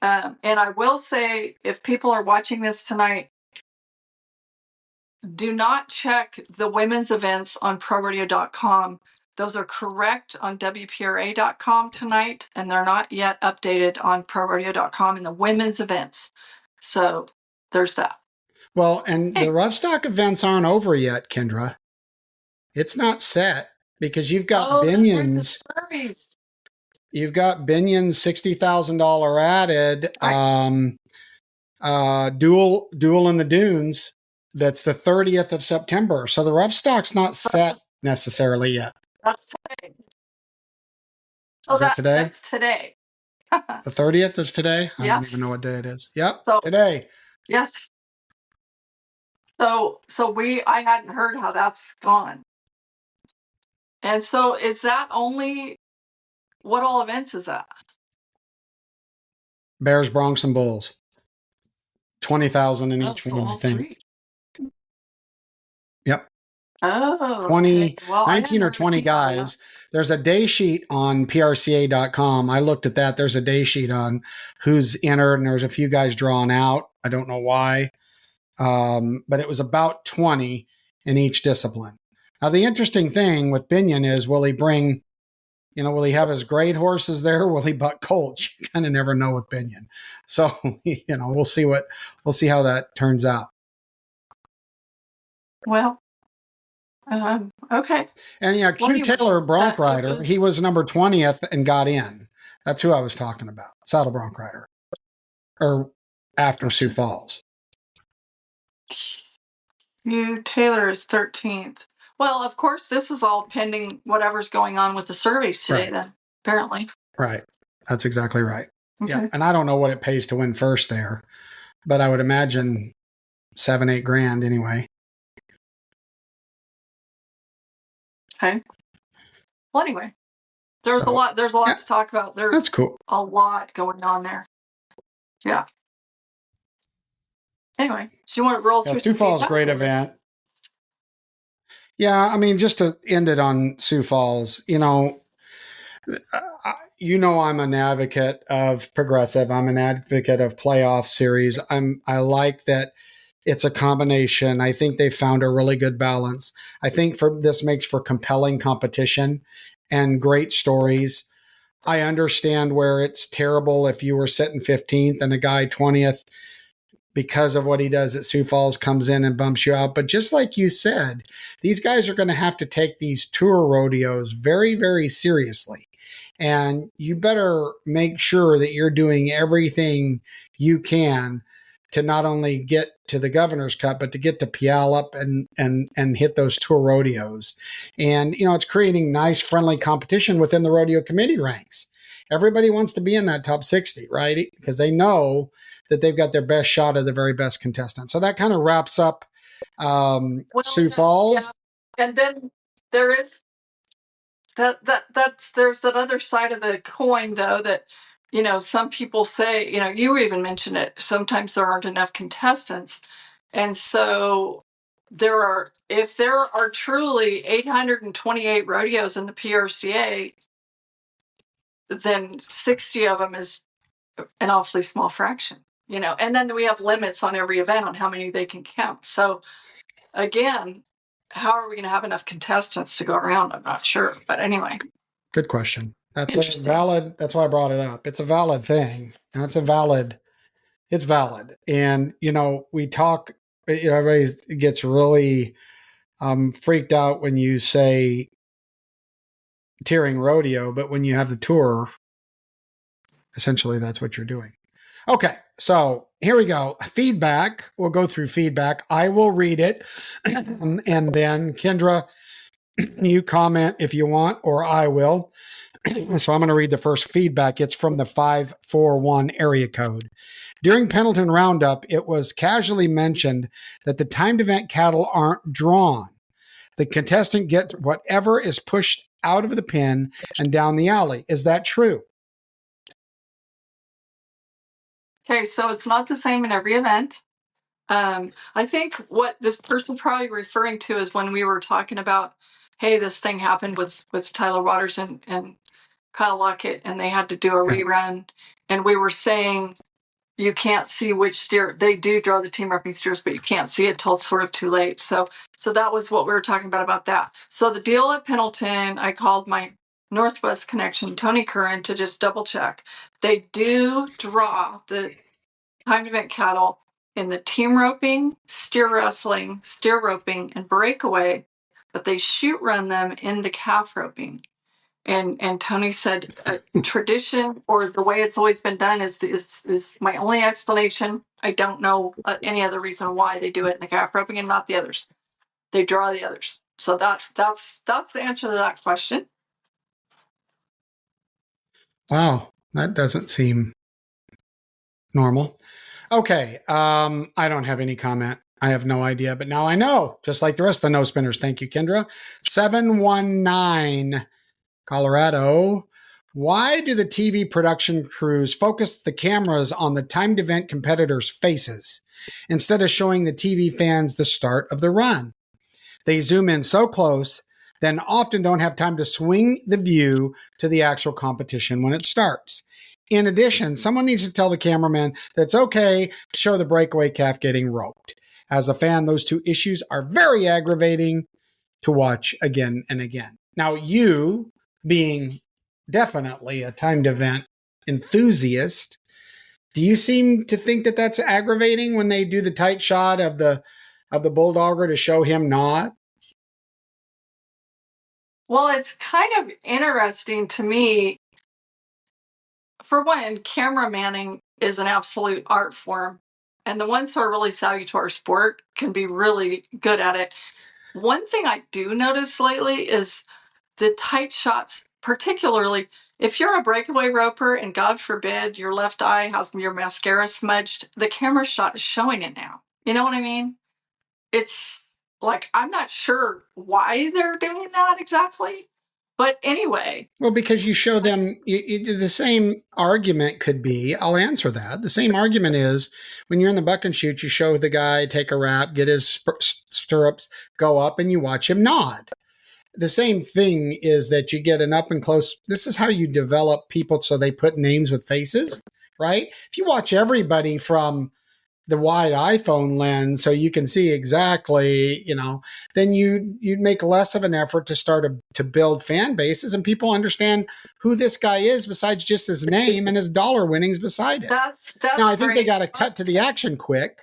And I will say, if people are watching this tonight, do not check the women's events on ProRodeo.com. Those are correct on WPRA.com tonight, and they're not yet updated on ProRodeo.com in the women's events. So there's that. Well, and the rough stock events aren't over yet, Kendra. It's not set because you've got Binion's. You've got Binion's $60,000 added. Right. Duel in the Dunes. That's the 30th of September. So the rough stock's not set necessarily yet. That's today. Is that today? That's today. The 30th is today? Yeah. I don't even know what day it is. Yep, today. Yes. So I hadn't heard how that's gone. And so is that only, what all events is that? Bears, Broncs, and Bulls. 20,000 in each one, I think. 3. Yep. Oh, 20, okay. Well, I 19 or hadn't 20 heard about that. guys. There's a day sheet on prca.com. I looked at that. There's a day sheet on who's entered, and there's a few guys drawn out. I don't know why. But it was about 20 in each discipline. Now, the interesting thing with Binion is, will he have his grade horses there? Will he buck colts? You kind of never know with Binion. So, we'll see how that turns out. Well, okay. And yeah, Q anyway, Taylor, bronc rider, he was number 20th and got in. That's who I was talking about. Saddle bronc rider. Or after Sioux Falls. Q Taylor is 13th. Well, of course, this is all pending whatever's going on with the surveys today, then, apparently. Right. That's exactly right. Okay. Yeah. And I don't know what it pays to win first there, but I would imagine 7-8 grand anyway. Okay. Well, anyway, there's a lot to talk about. That's cool. A lot going on there. Yeah. Anyway, do you want to roll through Sioux Falls, great event. Yeah, I mean, just to end it on Sioux Falls, I'm an advocate of progressive. I'm an advocate of playoff series. I like that it's a combination. I think they found a really good balance. I think this makes for compelling competition and great stories. I understand where it's terrible if you were sitting 15th and a guy 20th because of what he does at Sioux Falls comes in and bumps you out. But just like you said, these guys are going to have to take these tour rodeos very, very seriously. And you better make sure that you're doing everything you can to not only get to the Governor's Cup, but to get to Puyallup and hit those tour rodeos. And, it's creating nice, friendly competition within the rodeo committee ranks. Everybody wants to be in that top 60, right? Because they know that they've got their best shot of the very best contestant. So that kind of wraps up Sioux Falls. Yeah. And then there is there's that other side of the coin, though, that, some people say, you even mentioned it, sometimes there aren't enough contestants. And so if there are truly 828 rodeos in the PRCA, then 60 of them is an awfully small fraction, and then we have limits on every event on how many they can count. So again, how are we going to have enough contestants to go around? I'm not sure. But anyway. Good question. That's valid. That's why I brought it up. It's a valid thing. And it's valid. And, we talk, everybody gets really freaked out when you say tiering rodeo, but when you have the tour, essentially that's what you're doing. Okay, so here we go. Feedback. We'll go through feedback. I will read it. And then Kendra, you comment if you want, or I will. So I'm going to read the first feedback. It's from the 541 area code. During Pendleton Roundup, it was casually mentioned that the timed event cattle aren't drawn. The contestant gets whatever is pushed out of the pen and down the alley. Is that true? Okay, so it's not the same in every event. I think what this person probably referring to is when we were talking about, hey, this thing happened with Tyler Waters and Kyle Lockett, and they had to do a rerun. And we were saying you can't see which steer. They do draw the team repping steers, but you can't see it till it's sort of too late. So that was what we were talking about that. So the deal at Pendleton, I called my Northwest connection, Tony Curran, to just double check. They do draw the timed event cattle in the team roping, steer wrestling, steer roping, and breakaway, but they shoot run them in the calf roping. And Tony said tradition, or the way it's always been done, is my only explanation. I don't know any other reason why they do it in the calf roping and not the others. They draw the others. So that's the answer to that question. Wow, that doesn't seem normal. Okay, I don't have any comment. I have no idea, but now I know, just like the rest of the no spinners. Thank you, Kendra. 719 Colorado. Why do the TV production crews focus the cameras on the timed event competitors' faces instead of showing the TV fans the start of the run? They zoom in so close, then often don't have time to swing the view to the actual competition when it starts. In addition, someone needs to tell the cameraman that it's okay to show the breakaway calf getting roped. As a fan, those two issues are very aggravating to watch again and again. Now, you being definitely a timed event enthusiast, do you seem to think that that's aggravating when they do the tight shot of the bulldogger to show him not? Well, it's kind of interesting to me. For one, camera manning is an absolute art form, and the ones who are really savvy to our sport can be really good at it. One thing I do notice lately is the tight shots, particularly if you're a breakaway roper and God forbid your left eye has your mascara smudged, the camera shot is showing it now. You know what I mean? It's like, I'm not sure why they're doing that exactly. But anyway. Well, because you show them the same argument could be, I'll answer that. The same argument is when you're in the buck and shoot, you show the guy take a wrap, get his stirrups, go up, and you watch him nod. The same thing is that you get an up and close. This is how you develop people so they put names with faces, right? If you watch everybody from the wide iPhone lens so you can see exactly, then you'd make less of an effort to start to build fan bases and people understand who this guy is besides just his name and his dollar winnings beside it. That's now I think great. they got to cut to the action quick.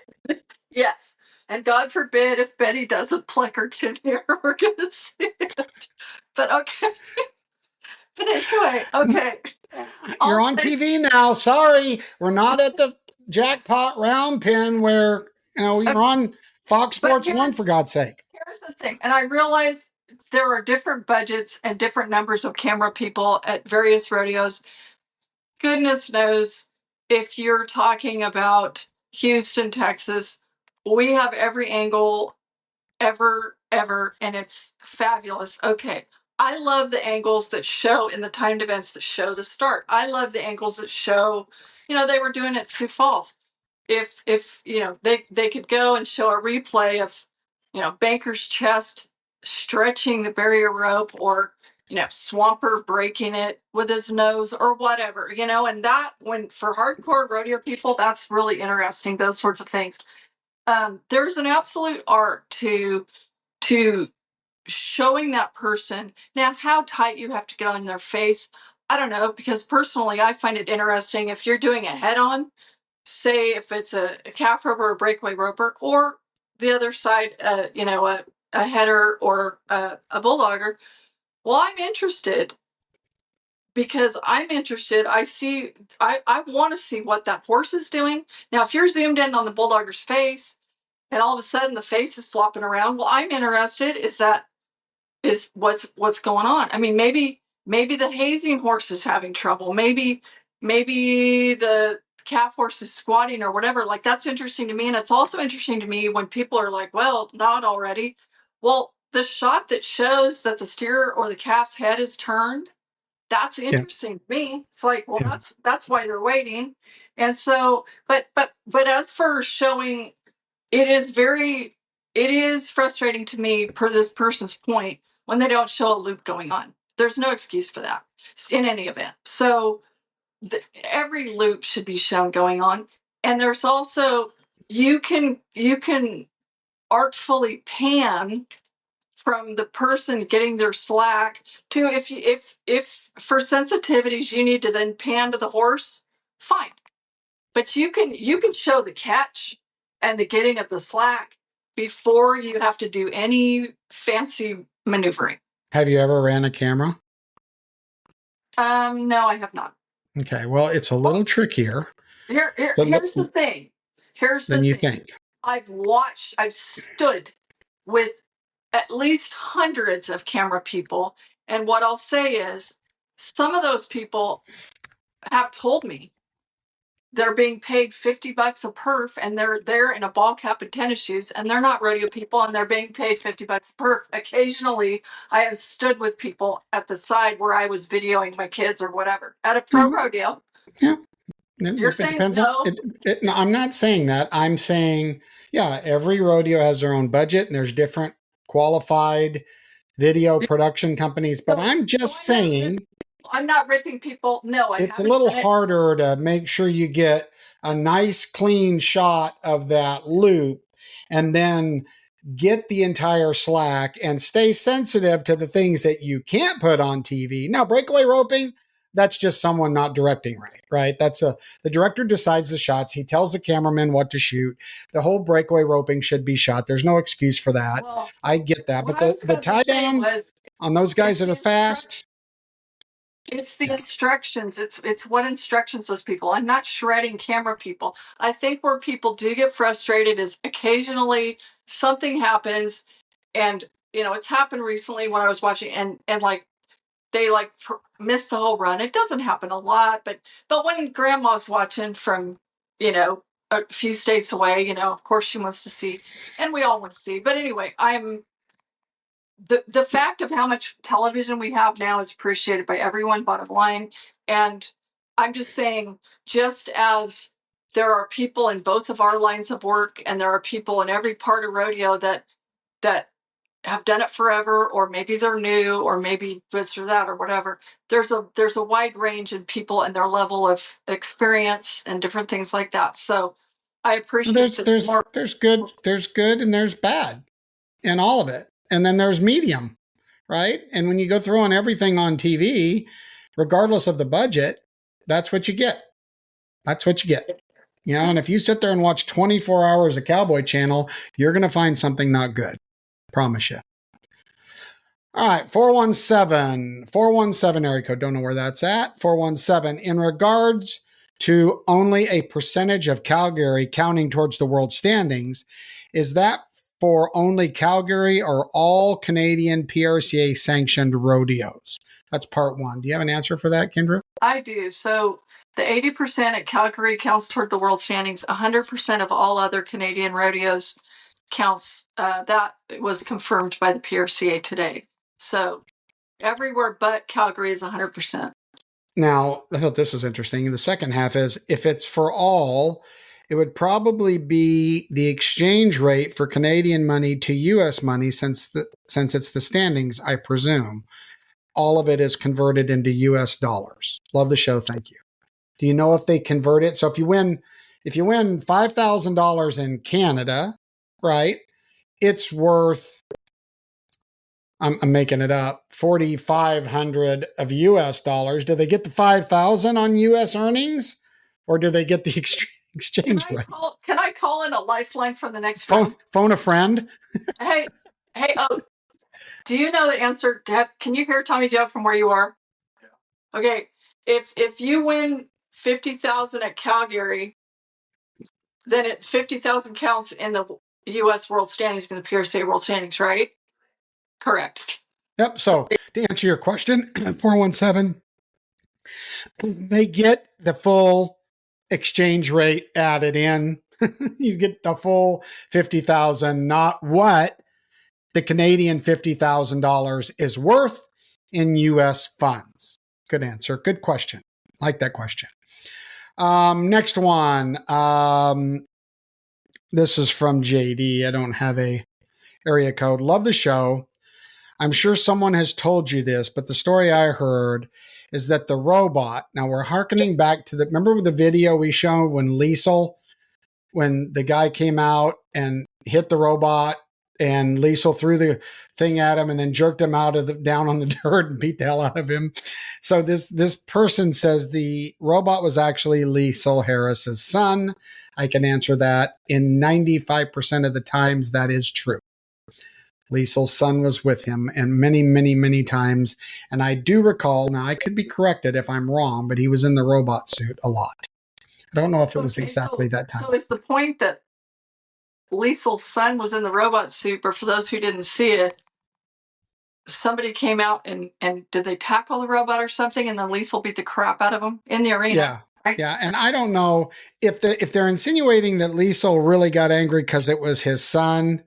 Yes. And God forbid if Betty doesn't pluck her chin hair, we're going to see it. But okay. But anyway, okay. You're on TV now. Sorry, we're not at the jackpot round pin where you're on Fox Sports 1, for God's sake. Here's the thing, and I realize there are different budgets and different numbers of camera people at various rodeos. Goodness knows if you're talking about Houston, Texas, we have every angle ever, and it's fabulous. Okay. I love the angles that show in the timed events that show the start. I love the angles that show, they were doing it at Sioux Falls. If they could go and show a replay of, Banker's chest stretching the barrier rope or, Swamper breaking it with his nose or whatever, and that when for hardcore rodeo people, that's really interesting, those sorts of things. There's an absolute art to showing that person. Now, how tight you have to get on their face, I don't know, because personally, I find it interesting if you're doing a head-on, say if it's a calf roper or a breakaway roper, or the other side, a header or a bulldogger. Well, I'm interested because I'm interested. I want to see what that horse is doing. Now, if you're zoomed in on the bulldogger's face and all of a sudden the face is flopping around, well, I'm interested. Is what's going on. I mean, maybe the hazing horse is having trouble. Maybe the calf horse is squatting or whatever. Like, that's interesting to me. And it's also interesting to me when people are like, well, not already. Well, the shot that shows that the steer or the calf's head is turned, that's interesting to me. It's like, well, that's why they're waiting. And so, but as for showing, it is frustrating to me, per this person's point, when they don't show a loop going on. There's no excuse for that in any event. So every loop should be shown going on. And there's also, you can artfully pan from the person getting their slack to, if for sensitivities you need to then pan to the horse, fine. But you can show the catch and the getting of the slack before you have to do any fancy maneuvering. Have you ever ran a camera? No, I have not. Okay, well, it's a little trickier. Here's the thing. Than you think. I've stood with at least hundreds of camera people, and what I'll say is some of those people have told me they're being paid $50 a perf, and they're there in a ball cap and tennis shoes, and they're not rodeo people, and they're being paid $50 a perf. Occasionally, I have stood with people at the side where I was videoing my kids or whatever at a pro rodeo. Yeah. You're saying no? No, I'm not saying that. I'm saying, yeah, every rodeo has their own budget, and there's different qualified video production companies, but I'm just saying I'm not ripping people. No, it's a little harder to make sure you get a nice clean shot of that loop and then get the entire slack and stay sensitive to the things that you can't put on TV. Now, breakaway roping, that's just someone not directing right? The director decides the shots. He tells the cameraman what to shoot. The whole breakaway roping should be shot. There's no excuse for that. Well, I get that. But the tie down on those guys that are fast. It's the instructions. It's what instructions those people. I'm not shredding camera people. I think where people do get frustrated is occasionally something happens, and it's happened recently when I was watching, and like they miss the whole run. It doesn't happen a lot, but when grandma's watching from a few states away, of course she wants to see, and we all want to see. But anyway, I'm the fact of how much television we have now is appreciated by everyone, bottom line. And I'm just saying, just as there are people in both of our lines of work, and there are people in every part of rodeo that have done it forever, or maybe they're new, or maybe this or that or whatever. There's a wide range in people and their level of experience and different things like that. So I appreciate there's good and there's bad in all of it. And then there's medium, right? And when you go through on everything on TV, regardless of the budget, that's what you get. That's what you get. And if you sit there and watch 24 hours of Cowboy Channel, you're going to find something not good. Promise you. All right, 417 area code. Don't know where that's at. 417. In regards to only a percentage of Calgary counting towards the world standings, is that for only Calgary or all Canadian PRCA sanctioned rodeos? That's part one. Do you have an answer for that, Kendra? I do. So the 80% at Calgary counts toward the world standings. 100% of all other Canadian rodeos counts. That was confirmed by the PRCA today. So everywhere but Calgary is 100%. Now, I thought this was interesting. The second half is, if it's for all, it would probably be the exchange rate for Canadian money to U.S. money, since it's the standings, I presume. All of it is converted into U.S. dollars. Love the show. Thank you. Do you know if they convert it? So if you win $5,000 in Canada, right, it's worth, I'm making it up, 4,500 of U.S. dollars. Do they get the 5,000 on U.S. earnings, or do they get the exchange rate? Can I call in a lifeline from the next phone a friend? Hey, do you know the answer? Can you hear Tommy Joe from where you are? Yeah. Okay, if you win 50,000 at Calgary, then 50,000 counts in the U.S. World Standings, in the PRCA World Standings, right? Correct. Yep. So to answer your question, 417, they get the full exchange rate added in. You get the full 50,000, not what the Canadian $50,000 is worth in U.S. funds. Good answer. Good question. Like that question. Next one. This is from JD. I don't have a area code. Love the show. I'm sure someone has told you this, but the story I heard is that the robot, now we're hearkening back to remember the video we showed when the guy came out and hit the robot, and Liesel threw the thing at him and then jerked him down on the dirt and beat the hell out of him. So this person says the robot was actually Liesel Harris's son. I can answer that. In 95% of the times, that is true. Liesel's son was with him, and many, many, many times. And I do recall, now I could be corrected if I'm wrong, but he was in the robot suit a lot. I don't know if it was exactly that time. So it's the point that Liesel's son was in the robot suit, but for those who didn't see it, somebody came out and did they tackle the robot or something, and then Liesel beat the crap out of him in the arena? Yeah. Right? Yeah, and I don't know if they're insinuating that Liesel really got angry because it was his son.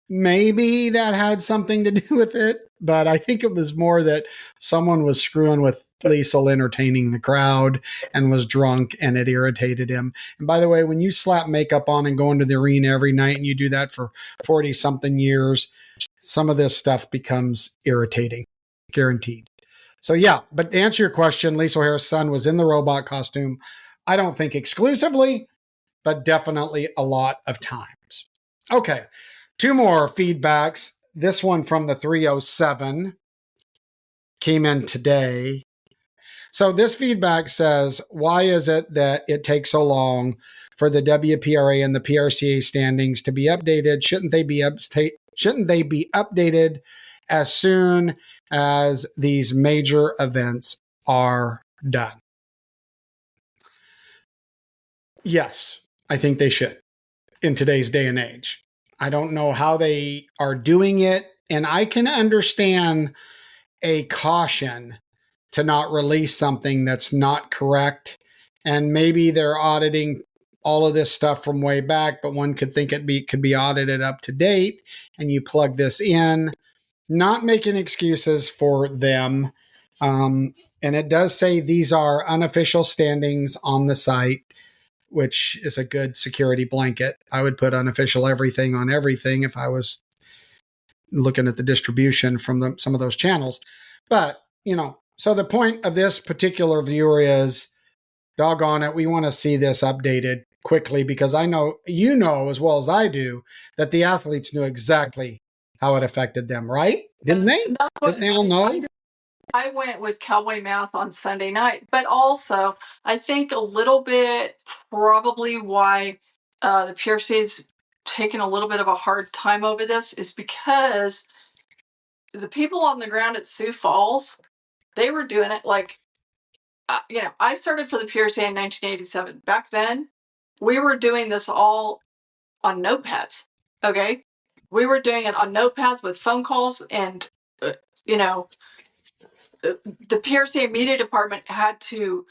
Maybe that had something to do with it, but I think it was more that someone was screwing with Liesel entertaining the crowd and was drunk, and it irritated him. And by the way, when you slap makeup on and go into the arena every night and you do that for 40 something years, some of this stuff becomes irritating, guaranteed. So yeah, but to answer your question, Lisa O'Hara's son was in the robot costume. I don't think exclusively, but definitely a lot of times. Okay, 2 more feedbacks. This one from the 307 came in today. So this feedback says, why is it that it takes so long for the WPRA and the PRCA standings to be updated? Shouldn't they be updated as soon as these major events are done? Yes, I think they should in today's day and age. I don't know how they are doing it, and I can understand a caution to not release something that's not correct. And maybe they're auditing all of this stuff from way back, but one could think could be audited up to date, and you plug this in, not making excuses for them. And it does say these are unofficial standings on the site, which is a good security blanket. I would put unofficial everything on everything if I was looking at the distribution from some of those channels. But, so the point of this particular viewer is, doggone it, we want to see this updated quickly, because I know as well as I do that the athletes knew exactly how it affected them, right? Didn't they? Didn't they all know? I went with Cowboy Math on Sunday night, but also I think a little bit probably why the PRC's taken a little bit of a hard time over this is because the people on the ground at Sioux Falls, they were doing it like, I started for the PRC in 1987. Back then, we were doing this all on notepads. Okay, we were doing it on notepads with phone calls, and the PRCA media department had to,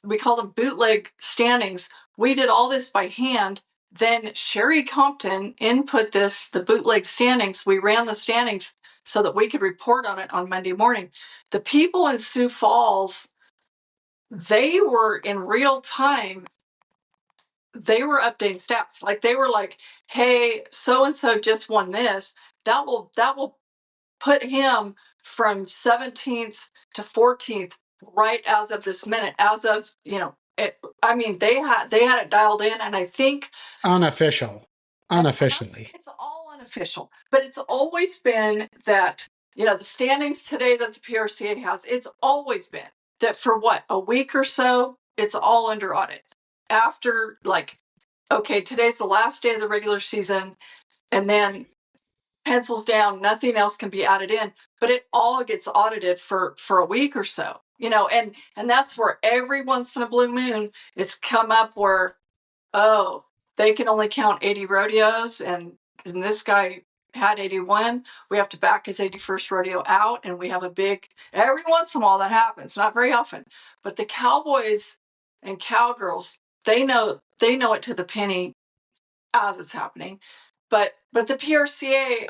we called them bootleg standings. We did all this by hand. Then Sherry Compton input the bootleg standings. We ran the standings so that we could report on it on Monday morning. The people in Sioux Falls, they were in real time. They were updating stats. Like they were like, hey, so-and-so just won this. That will put him from 17th to 14th right as of this minute, as of, it. I mean, they had it dialed in, and I think unofficially. It's all unofficial, but it's always been that, the standings today that the PRCA has, it's always been that for a week or so, it's all under audit. After okay, today's the last day of the regular season, and then pencils down, nothing else can be added in, but it all gets audited for a week or so, and that's where every once in a blue moon it's come up where, oh, they can only count 80 rodeos, and this guy had 81. We have to back his 81st rodeo out, and we have a big, every once in a while that happens, not very often, but the cowboys and cowgirls, they know it to the penny as it's happening. But the PRCA,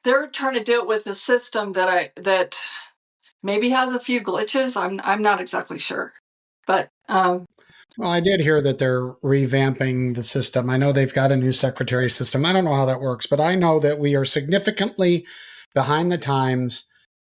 they're trying to do it with a system that maybe has a few glitches. I'm not exactly sure, but well, I did hear that they're revamping the system. I know they've got a new secretary system. I don't know how that works, but I know that we are significantly behind the times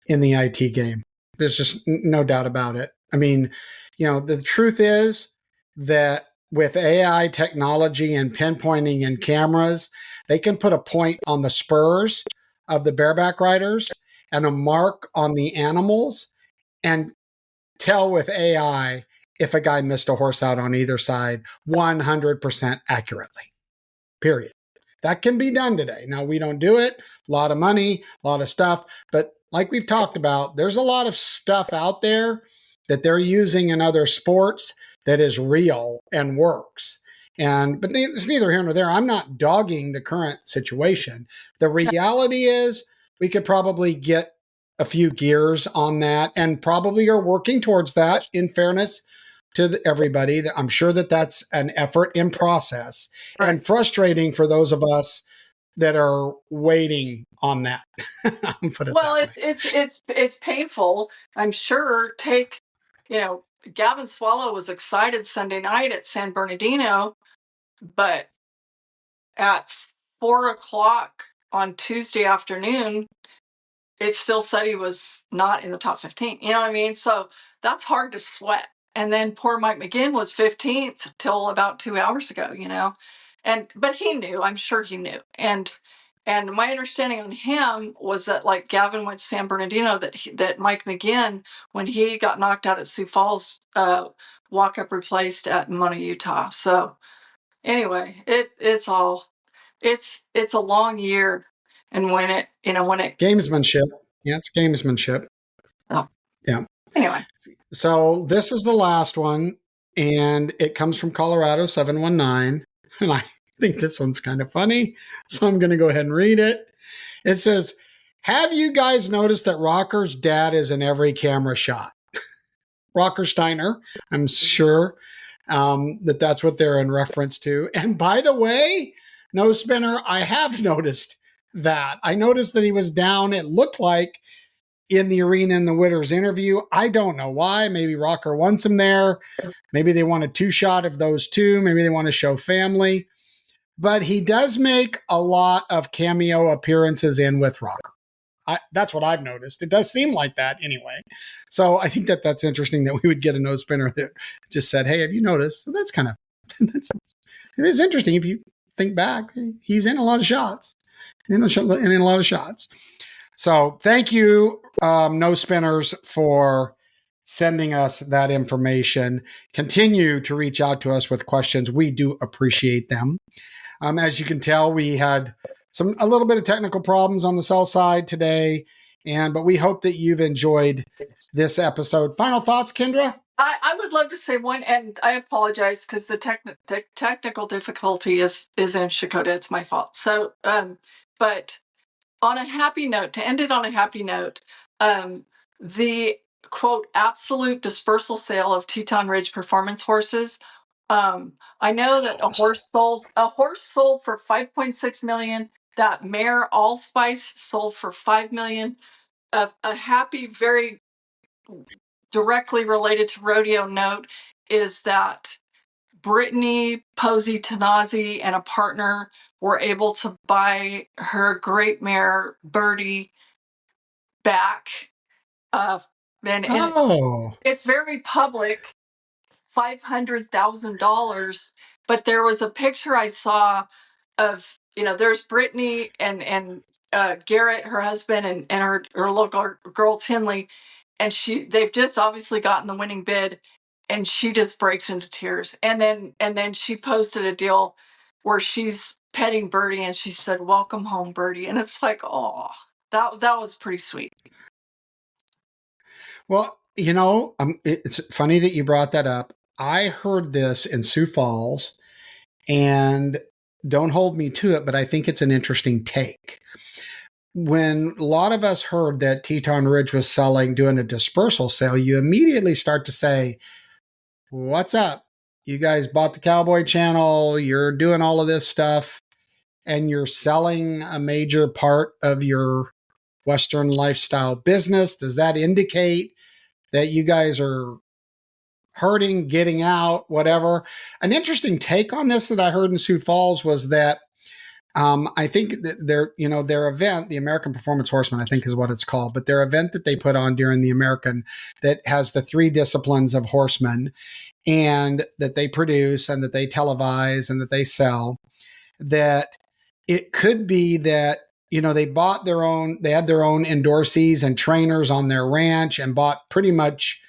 in the IT game. There's just no doubt about it. I mean, the truth is that with AI technology and pinpointing and cameras, they can put a point on the spurs of the bareback riders and a mark on the animals and tell with AI if a guy missed a horse out on either side 100% accurately. Period. That can be done today. Now, we don't do it. A lot of money, a lot of stuff. But like we've talked about, there's a lot of stuff out there that they're using in other sports that is real and works. But it's neither here nor there. I'm not dogging the current situation. The reality is we could probably get a few gears on that, and probably are working towards that, in fairness to everybody. I'm sure that that's an effort in process, right, and frustrating for those of us that are waiting on that. It's painful. I'm sure. Gavin Swallow was excited Sunday night at San Bernardino, but at 4:00 on Tuesday afternoon, it still said he was not in the top 15. You know what I mean? So that's hard to sweat. And then poor Mike McGinn was 15th till about 2 hours ago, but he knew, I'm sure he knew. And my understanding on him was that, like Gavin went to San Bernardino, that Mike McGinn, when he got knocked out at Sioux Falls, walk-up replaced at Mona, Utah. So anyway, it's a long year. And when it Gamesmanship. Yeah, it's gamesmanship. oh, Yeah. Anyway, So this is the last one, and it comes from Colorado 719. And I think this one's kind of funny, so I'm going to go ahead and read it. It says, have you guys noticed that Rocker's dad is in every camera shot? Rocker Steiner, I'm sure that's what they're in reference to. And by the way, No Spinner, I have noticed that. I noticed that he was down, it looked like, in the arena in the Witters interview. I don't know why. Maybe Rocker wants him there. Maybe they want a two-shot of those two. Maybe they want to show family. But he does make a lot of cameo appearances in with Rocker. That's what I've noticed. It does seem like that anyway. So I think that's interesting that we would get a No Spinner that just said, hey, have you noticed? So that's kind of, it is interesting if you think back. He's in a lot of shots. In a lot of shots. So thank you, No Spinners, for sending us that information. Continue to reach out to us with questions. We do appreciate them. As you can tell, we had a little bit of technical problems on the sell side today, but we hope that you've enjoyed this episode. Final thoughts, Kendra? I would love to say one, and I apologize because the technical difficulty is in Shakota. It's my fault. So, but on a happy note, to end it on a happy note, the quote absolute dispersal sale of Teton Ridge performance horses. I know that a horse sold for $5.6 million. That mare Allspice sold for $5 million. A happy, very directly related to rodeo note is that Brittany Posey Tanazi and a partner were able to buy her great mare Birdie back. And it's very public, $500,000. But there was a picture I saw of, there's Brittany and Garrett, her husband, and her little girl Tinley, and they've just obviously gotten the winning bid, and she just breaks into tears. And then she posted a deal where she's petting Birdie, and she said, "Welcome home, Birdie." And it's like, oh, that was pretty sweet. Well, it's funny that you brought that up. I heard this in Sioux Falls, and don't hold me to it, but I think it's an interesting take. When a lot of us heard that Teton Ridge was doing a dispersal sale, you immediately start to say, what's up? You guys bought the Cowboy Channel, you're doing all of this stuff, and you're selling a major part of your Western lifestyle business. Does that indicate that you guys are hurting, getting out, whatever? An interesting take on this that I heard in Sioux Falls was that I think that their event, the American Performance Horseman, I think is what it's called, but their event that they put on during the American that has the 3 disciplines of horsemen and that they produce and that they televise and that they sell, that it could be that, they had their own endorsees and trainers on their ranch and bought pretty much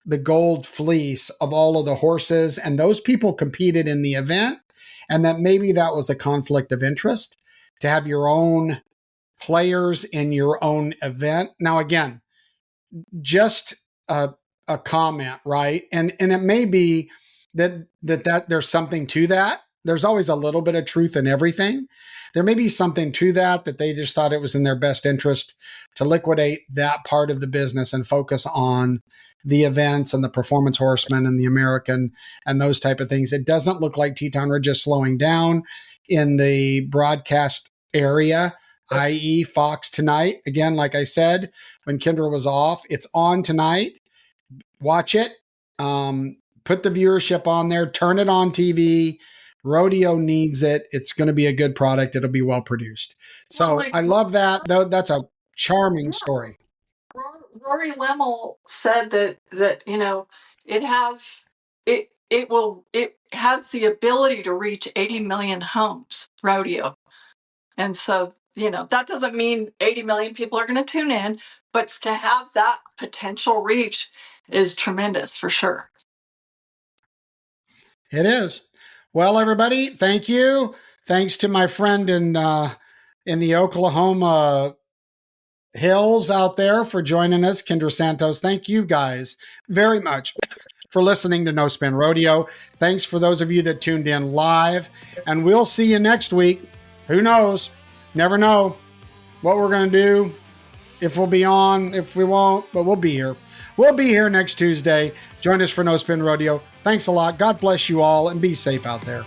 the gold fleece of all of the horses. And those people competed in the event. And that maybe that was a conflict of interest to have your own players in your own event. Now, again, just a comment, right? And it may be that there's something to that. There's always a little bit of truth in everything. There may be something to that they just thought it was in their best interest to liquidate that part of the business and focus on the events and the performance horsemen and the American and those type of things. It doesn't look like Teton Ridge is slowing down in the broadcast area, i.e. Fox tonight. Again, like I said, when Kendra was off, it's on tonight. Watch it. Put the viewership on there. Turn it on TV. Rodeo needs it. It's going to be a good product. It'll be well produced. So I love that. Though that's a charming story. Rory Lemmel said that it has the ability to reach 80 million homes, rodeo. And so, that doesn't mean 80 million people are going to tune in, but to have that potential reach is tremendous for sure. It is. Well, everybody, thank you. Thanks to my friend in the Oklahoma hills out there for joining us, Kendra Santos. Thank you guys very much for listening to No Spin Rodeo. Thanks for those of you that tuned in live, and we'll see you next week. Who knows? Never know what we're going to do, if we'll be on, if we won't, but we'll be here. We'll be here next Tuesday. Join us for No Spin Rodeo. Thanks a lot. God bless you all, and be safe out there.